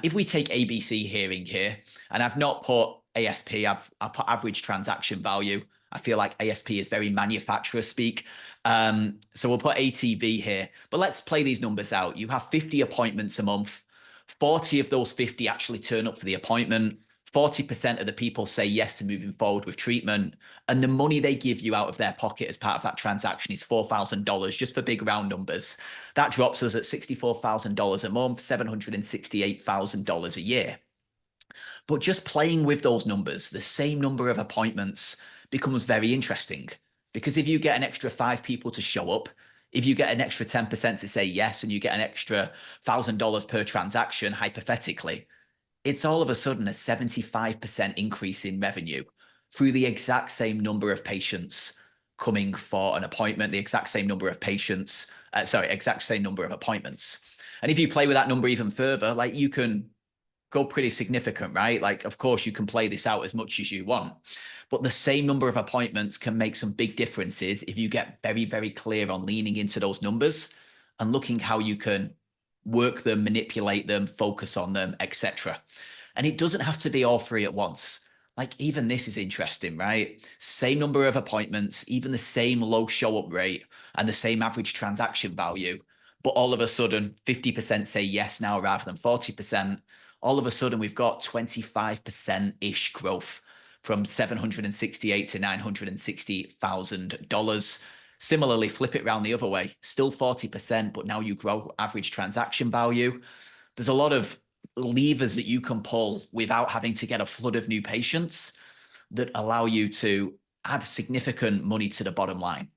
S4: if we take ABC hearing here, and I've not put ASP, I've put average transaction value. I feel like ASP is very manufacturer speak. So we'll put ATV here, but let's play these numbers out. You have 50 appointments a month. 40 of those 50 actually turn up for the appointment. 40% of the people say yes to moving forward with treatment, and the money they give you out of their pocket as part of that transaction is $4,000, just for big round numbers. That drops us at $64,000 a month, $768,000 a year. But just playing with those numbers, the same number of appointments becomes very interesting, because if you get an extra 5 people to show up, if you get an extra 10% to say yes, and you get an extra $1,000 per transaction, hypothetically, it's all of a sudden a 75% increase in revenue through the exact same number of patients coming for an appointment, the exact same number of patients, exact same number of appointments. And if you play with that number even further, like, you can go pretty significant, right? Like, of course, you can play this out as much as you want, but the same number of appointments can make some big differences if you get very, very clear on leaning into those numbers and looking how you can work them, manipulate them, focus on them, etc. And it doesn't have to be all 3 at once. Like, even this is interesting, right? Same number of appointments, even the same low show up rate and the same average transaction value, but all of a sudden 50% say yes now rather than 40%. All of a sudden we've got 25%-ish growth from $768,000 to $960,000. Similarly, flip it around the other way, still 40%, but now you grow average transaction value. There's a lot of levers that you can pull without having to get a flood of new patients that allow you to add significant money to the bottom line,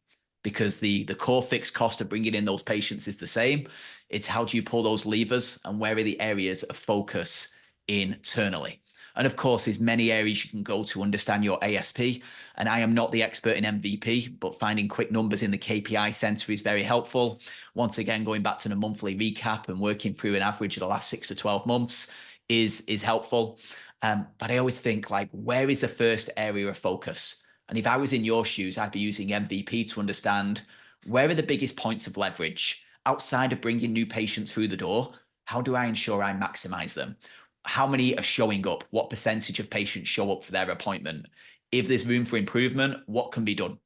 S4: because the core fixed cost of bringing in those patients is the same. It's how do you pull those levers, and where are the areas of focus internally? And of course, there's many areas you can go to understand your ASP. And I am not the expert in MVP, but finding quick numbers in the KPI center is very helpful. Once again, going back to the monthly recap and working through an average of the last 6 to 12 months is helpful. But I always think, like, where is the first area of focus? And if I was in your shoes, I'd be using MVP to understand where are the biggest points of leverage outside of bringing new patients through the door. How do I ensure I maximize them? How many are showing up? What percentage of patients show up for their appointment? If there's room for improvement, what can be done?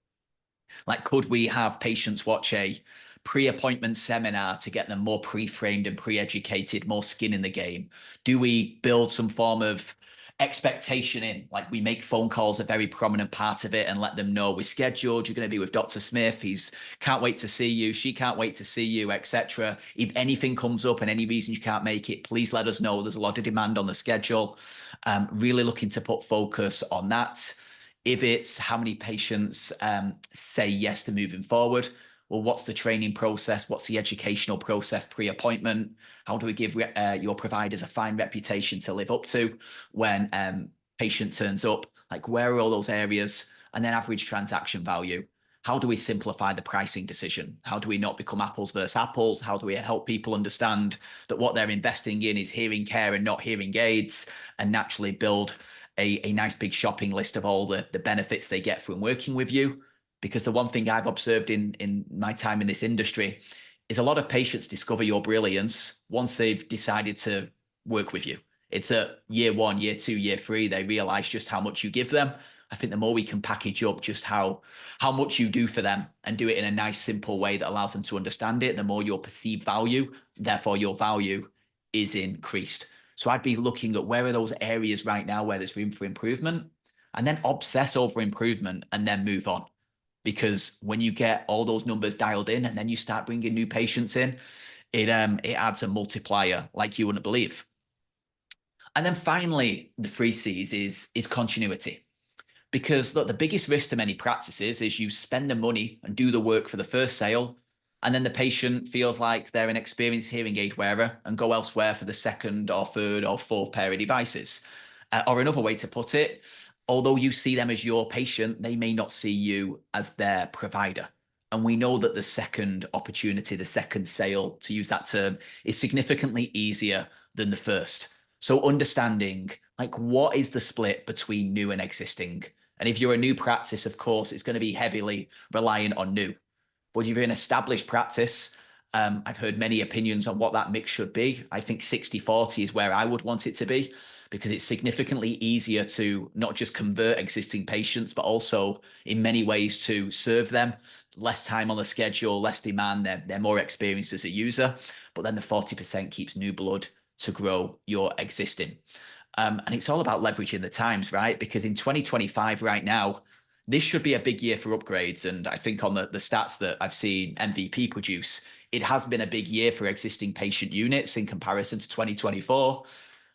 S4: Like, could we have patients watch a pre-appointment seminar to get them more pre-framed and pre-educated, more skin in the game? Do we build some form of expectation in, like, we make phone calls a very prominent part of it and let them know we're scheduled, you're going to be with Dr. Smith, he's can't wait to see you, she can't wait to see you, etc. If anything comes up and any reason you can't make it, please let us know. There's a lot of demand on the schedule. Really looking to put focus on that. If it's how many patients say yes to moving forward, well, what's the training process? What's the educational process pre-appointment? How do we give your providers a fine reputation to live up to when patient turns up? Like, where are all those areas? And then average transaction value. How do we simplify the pricing decision? How do we not become apples versus apples? How do we help people understand that what they're investing in is hearing care and not hearing aids, and naturally build a nice big shopping list of all the benefits they get from working with you? Because the one thing I've observed in my time in this industry is a lot of patients discover your brilliance once they've decided to work with you. It's at year 1, year 2, year 3, they realize just how much you give them. I think the more we can package up just how much you do for them and do it in a nice, simple way that allows them to understand it, the more your perceived value, therefore your value, is increased. So I'd be looking at where are those areas right now where there's room for improvement, and then obsess over improvement and then move on. Because when you get all those numbers dialed in and then you start bringing new patients in, it adds a multiplier like you wouldn't believe. And then finally, the 3 C's is continuity. Because look, the biggest risk to many practices is you spend the money and do the work for the first sale, and then the patient feels like they're an experienced hearing aid wearer and go elsewhere for the 2nd or 3rd or 4th pair of devices. Or another way to put it, although you see them as your patient, they may not see you as their provider. And we know that the second opportunity, the second sale, to use that term, is significantly easier than the first. So understanding, like, what is the split between new and existing? And if you're a new practice, of course, it's going to be heavily reliant on new. But if you're an established practice, I've heard many opinions on what that mix should be. I think 60-40 is where I would want it to be, because it's significantly easier to not just convert existing patients, but also in many ways to serve them. Less time on the schedule, less demand, they're more experienced as a user. But then the 40% keeps new blood to grow your existing. And it's all about leveraging the times, right? Because in 2025 right now, this should be a big year for upgrades. And I think on the stats that I've seen MVP produce, it has been a big year for existing patient units in comparison to 2024.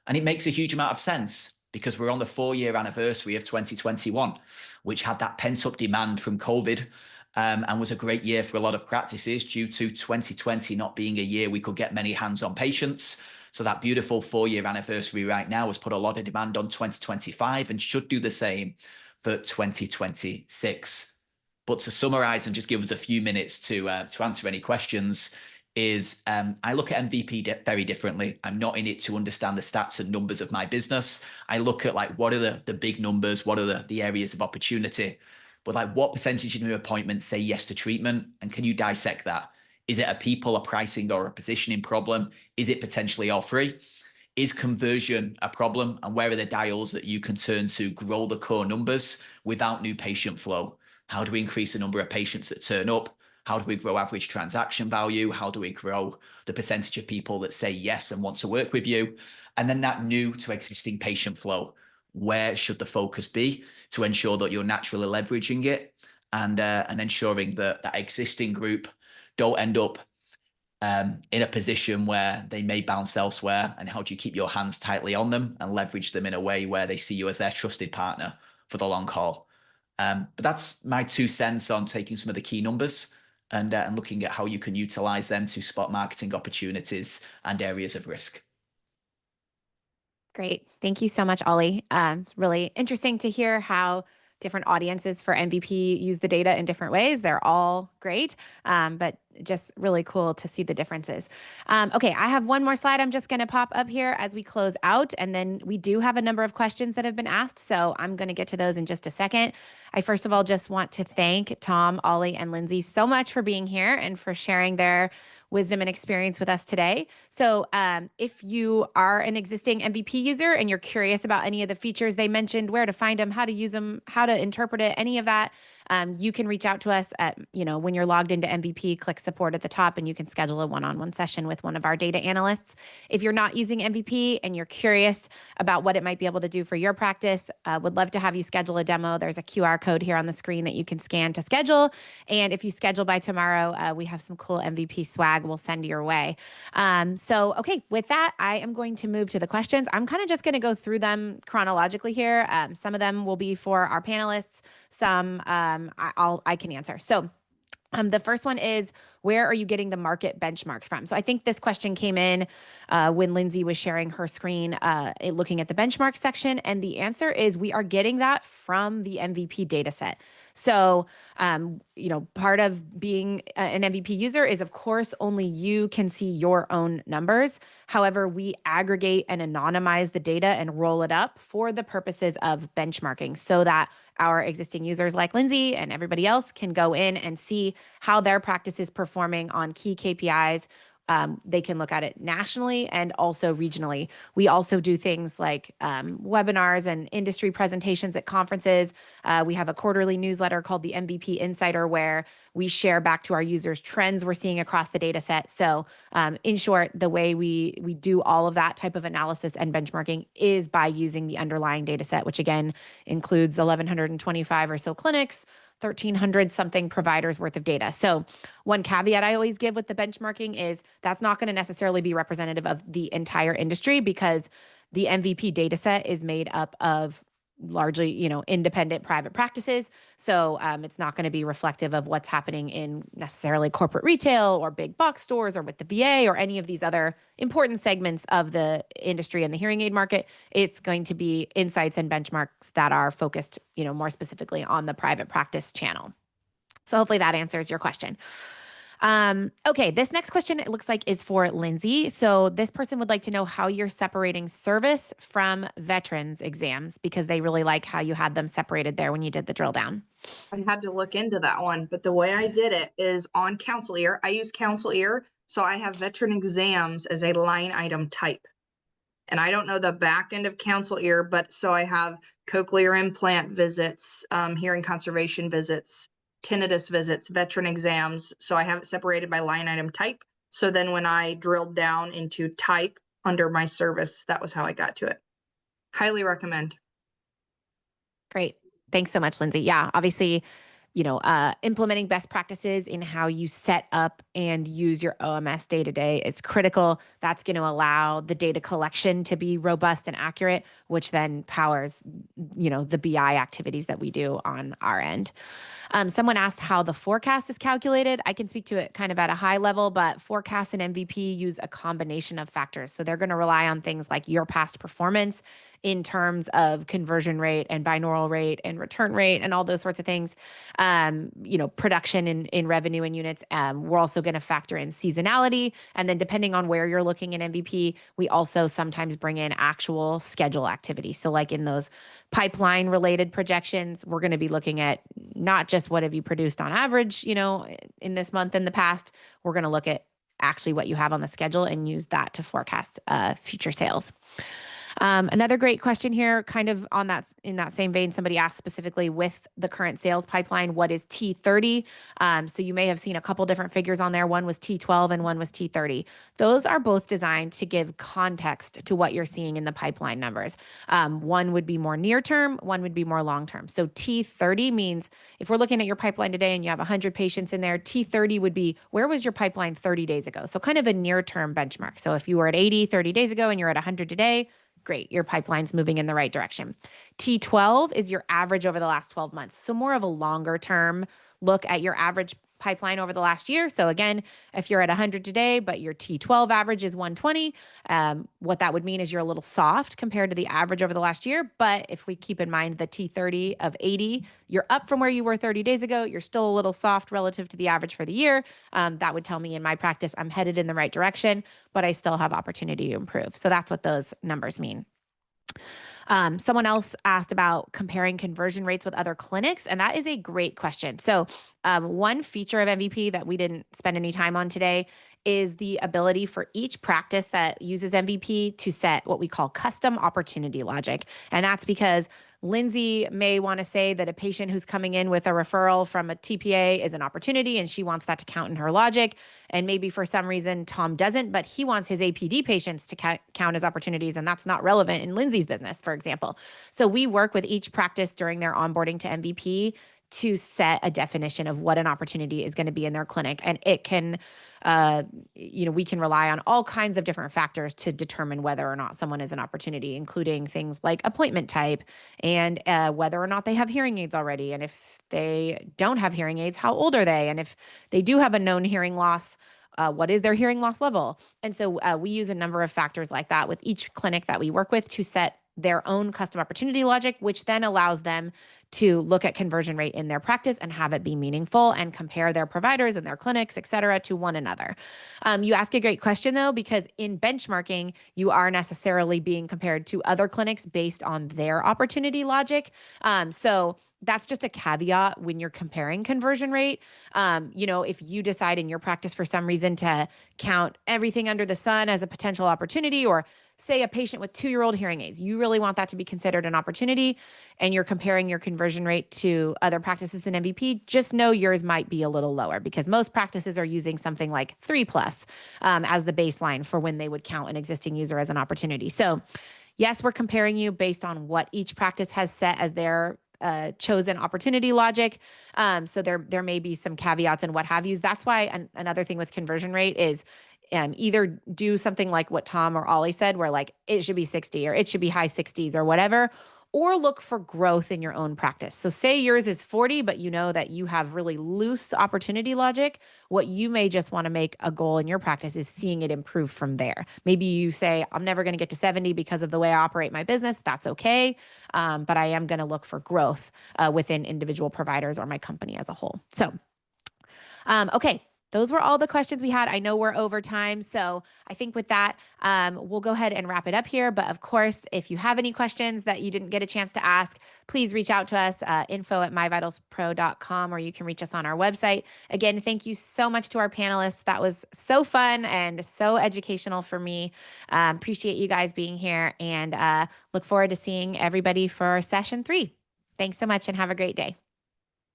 S4: And it makes a huge amount of sense because we're on the 4-year anniversary of 2021, which had that pent-up demand from COVID, and was a great year for a lot of practices due to 2020 not being a year we could get many hands on patients. So that beautiful 4-year anniversary right now has put a lot of demand on 2025 and should do the same for 2026. But to summarize and just give us a few minutes to answer any questions, is I look at MVP very differently. I'm not in it to understand the stats and numbers of my business. I look at like, what are the big numbers? What are the areas of opportunity? But like, what percentage of new appointments say yes to treatment? And can you dissect that? Is it a people, a pricing, or a positioning problem? Is it potentially all three? Is conversion a problem? And where are the dials that you can turn to grow the core numbers without new patient flow? How do we increase the number of patients that turn up? How do we grow average transaction value? How do we grow the percentage of people that say yes and want to work with you? And then that new to existing patient flow, where should the focus be to ensure that you're naturally leveraging it and ensuring that that existing group don't end up in a position where they may bounce elsewhere? And how do you keep your hands tightly on them and leverage them in a way where they see you as their trusted partner for the long haul? But that's my 2 cents on taking some of the key numbers and looking at how you can utilize them to spot marketing opportunities and areas of risk.
S1: Great. Thank you so much, Oli. It's really interesting to hear how different audiences for MVP use the data in different ways. They're all great, but just really cool to see the differences. Okay, I have one more slide I'm just going to pop up here as we close out, and then we do have a number of questions that have been asked, so I'm going to get to those in just a second. I first of all just want to thank Tom, Oli, and Lindsey so much for being here and for sharing their wisdom and experience with us today. So if you are an existing MVP user and you're curious about any of the features they mentioned, where to find them, how to use them, how to interpret it, any of that, you can reach out to us at, when you're logged into MVP, click support at the top and you can schedule a one-on-one session with one of our data analysts. If you're not using MVP and you're curious about what it might be able to do for your practice, would love to have you schedule a demo. There's a QR code here on the screen that you can scan to schedule. And if you schedule by tomorrow, we have some cool MVP swag we'll send your way. Okay, with that, I am going to move to the questions. I'm kind of just going to go through them chronologically here. Some of them will be for our panelists. Some I can answer. So the first one is, where are you getting the market benchmarks from? So I think this question came in when Lindsey was sharing her screen, looking at the benchmark section. And the answer is we are getting that from the MVP data set. So, part of being an MVP user is, of course, only you can see your own numbers. However, we aggregate and anonymize the data and roll it up for the purposes of benchmarking so that our existing users like Lindsey and everybody else can go in and see how their practice is performing on key KPIs. They can look at it nationally and also regionally. We also do things like webinars and industry presentations at conferences. We have a quarterly newsletter called the MVP Insider where we share back to our users trends we're seeing across the data set. So in short, the way we do all of that type of analysis and benchmarking is by using the underlying data set, which again includes 1,125 or so clinics, 1,300 something providers worth of data. So one caveat I always give with the benchmarking is that's not going to necessarily be representative of the entire industry because the MVP data set is made up of largely, independent private practices. So it's not going to be reflective of what's happening in necessarily corporate retail or big box stores or with the VA or any of these other important segments of the industry and the hearing aid market. It's going to be insights and benchmarks that are focused, more specifically on the private practice channel. So hopefully that answers your question. Okay, this next question, it looks like, is for Lindsey. So this person would like to know how you're separating service from veterans exams because they really like how you had them separated there when you did the drill down.
S2: I had to look into that one, but the way I did it is on Council Ear. I use Council Ear, so I have veteran exams as a line item type. And I don't know the back end of Council Ear, but so I have cochlear implant visits, hearing conservation visits, tinnitus visits, veteran exams. So I have it separated by line item type. So then when I drilled down into type under my service, that was how I got to it. Highly recommend.
S1: Great. Thanks so much, Lindsey. Yeah, obviously, implementing best practices in how you set up and use your OMS day to day is critical. That's going to allow the data collection to be robust and accurate, which then powers, the BI activities that we do on our end. Someone asked how the forecast is calculated. I can speak to it kind of at a high level, but forecast and MVP use a combination of factors. So they're going to rely on things like your past performance in terms of conversion rate and binaural rate and return rate and all those sorts of things. Production in revenue and units. We're also going to factor in seasonality. And then depending on where you're looking in MVP, we also sometimes bring in actual schedule activity. So like in those pipeline related projections, we're going to be looking at not just what have you produced on average, in this month in the past. We're going to look at actually what you have on the schedule and use that to forecast future sales. Another great question here, kind of in that same vein, somebody asked specifically with the current sales pipeline, what is T30? So you may have seen a couple different figures on there. One was T12 and one was T30. Those are both designed to give context to what you're seeing in the pipeline numbers. One would be more near term, one would be more long term. So T30 means if we're looking at your pipeline today and you have 100 patients in there, T30 would be where was your pipeline 30 days ago? So kind of a near term benchmark. So if you were at 80 30 days ago and you're at 100 today, great, your pipeline's moving in the right direction. T12 is your average over the last 12 months. So more of a longer term look at your average pipeline over the last year. So again, if you're at 100 today, but your T12 average is 120, what that would mean is you're a little soft compared to the average over the last year. But if we keep in mind the T30 of 80, you're up from where you were 30 days ago. You're still a little soft relative to the average for the year. That would tell me in my practice, I'm headed in the right direction, but I still have opportunity to improve. So that's what those numbers mean. Someone else asked about comparing conversion rates with other clinics, and that is a great question. So one feature of MVP that we didn't spend any time on today is the ability for each practice that uses MVP to set what we call custom opportunity logic. And that's because Lindsey may want to say that a patient who's coming in with a referral from a TPA is an opportunity and she wants that to count in her logic. And maybe for some reason Tom doesn't, but he wants his APD patients to count as opportunities, and that's not relevant in Lindsey's business, for example. So we work with each practice during their onboarding to MVP to set a definition of what an opportunity is going to be in their clinic. And it can, we can rely on all kinds of different factors to determine whether or not someone is an opportunity, including things like appointment type and whether or not they have hearing aids already. And if they don't have hearing aids, how old are they? And if they do have a known hearing loss, what is their hearing loss level? And so we use a number of factors like that with each clinic that we work with to set their own custom opportunity logic, which then allows them to look at conversion rate in their practice and have it be meaningful and compare their providers and their clinics, et cetera, to one another. You ask a great question though, because in benchmarking, you are necessarily being compared to other clinics based on their opportunity logic. So that's just a caveat when you're comparing conversion rate. If you decide in your practice for some reason to count everything under the sun as a potential opportunity, or say a patient with 2-year-old hearing aids, you really want that to be considered an opportunity, and you're comparing your conversion rate to other practices in MVP, just know yours might be a little lower because most practices are using something like 3+ as the baseline for when they would count an existing user as an opportunity. So yes, we're comparing you based on what each practice has set as their chosen opportunity logic. So there may be some caveats and what have yous. That's why another thing with conversion rate is either do something like what Tom or Oli said, where like it should be 60 or it should be high 60s or whatever, or look for growth in your own practice. So say yours is 40, but you know that you have really loose opportunity logic. What you may just want to make a goal in your practice is seeing it improve from there. Maybe you say, I'm never going to get to 70 because of the way I operate my business. That's okay. But I am going to look for growth within individual providers or my company as a whole. So, okay. Those were all the questions we had. I know we're over time, so I think with that, we'll go ahead and wrap it up here. But of course, if you have any questions that you didn't get a chance to ask, please reach out to us, info@myvitalspro.com, or you can reach us on our website. Again, thank you so much to our panelists. That was so fun and so educational for me. Appreciate you guys being here, and look forward to seeing everybody for session 3. Thanks so much and have a great day.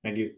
S3: Thank you.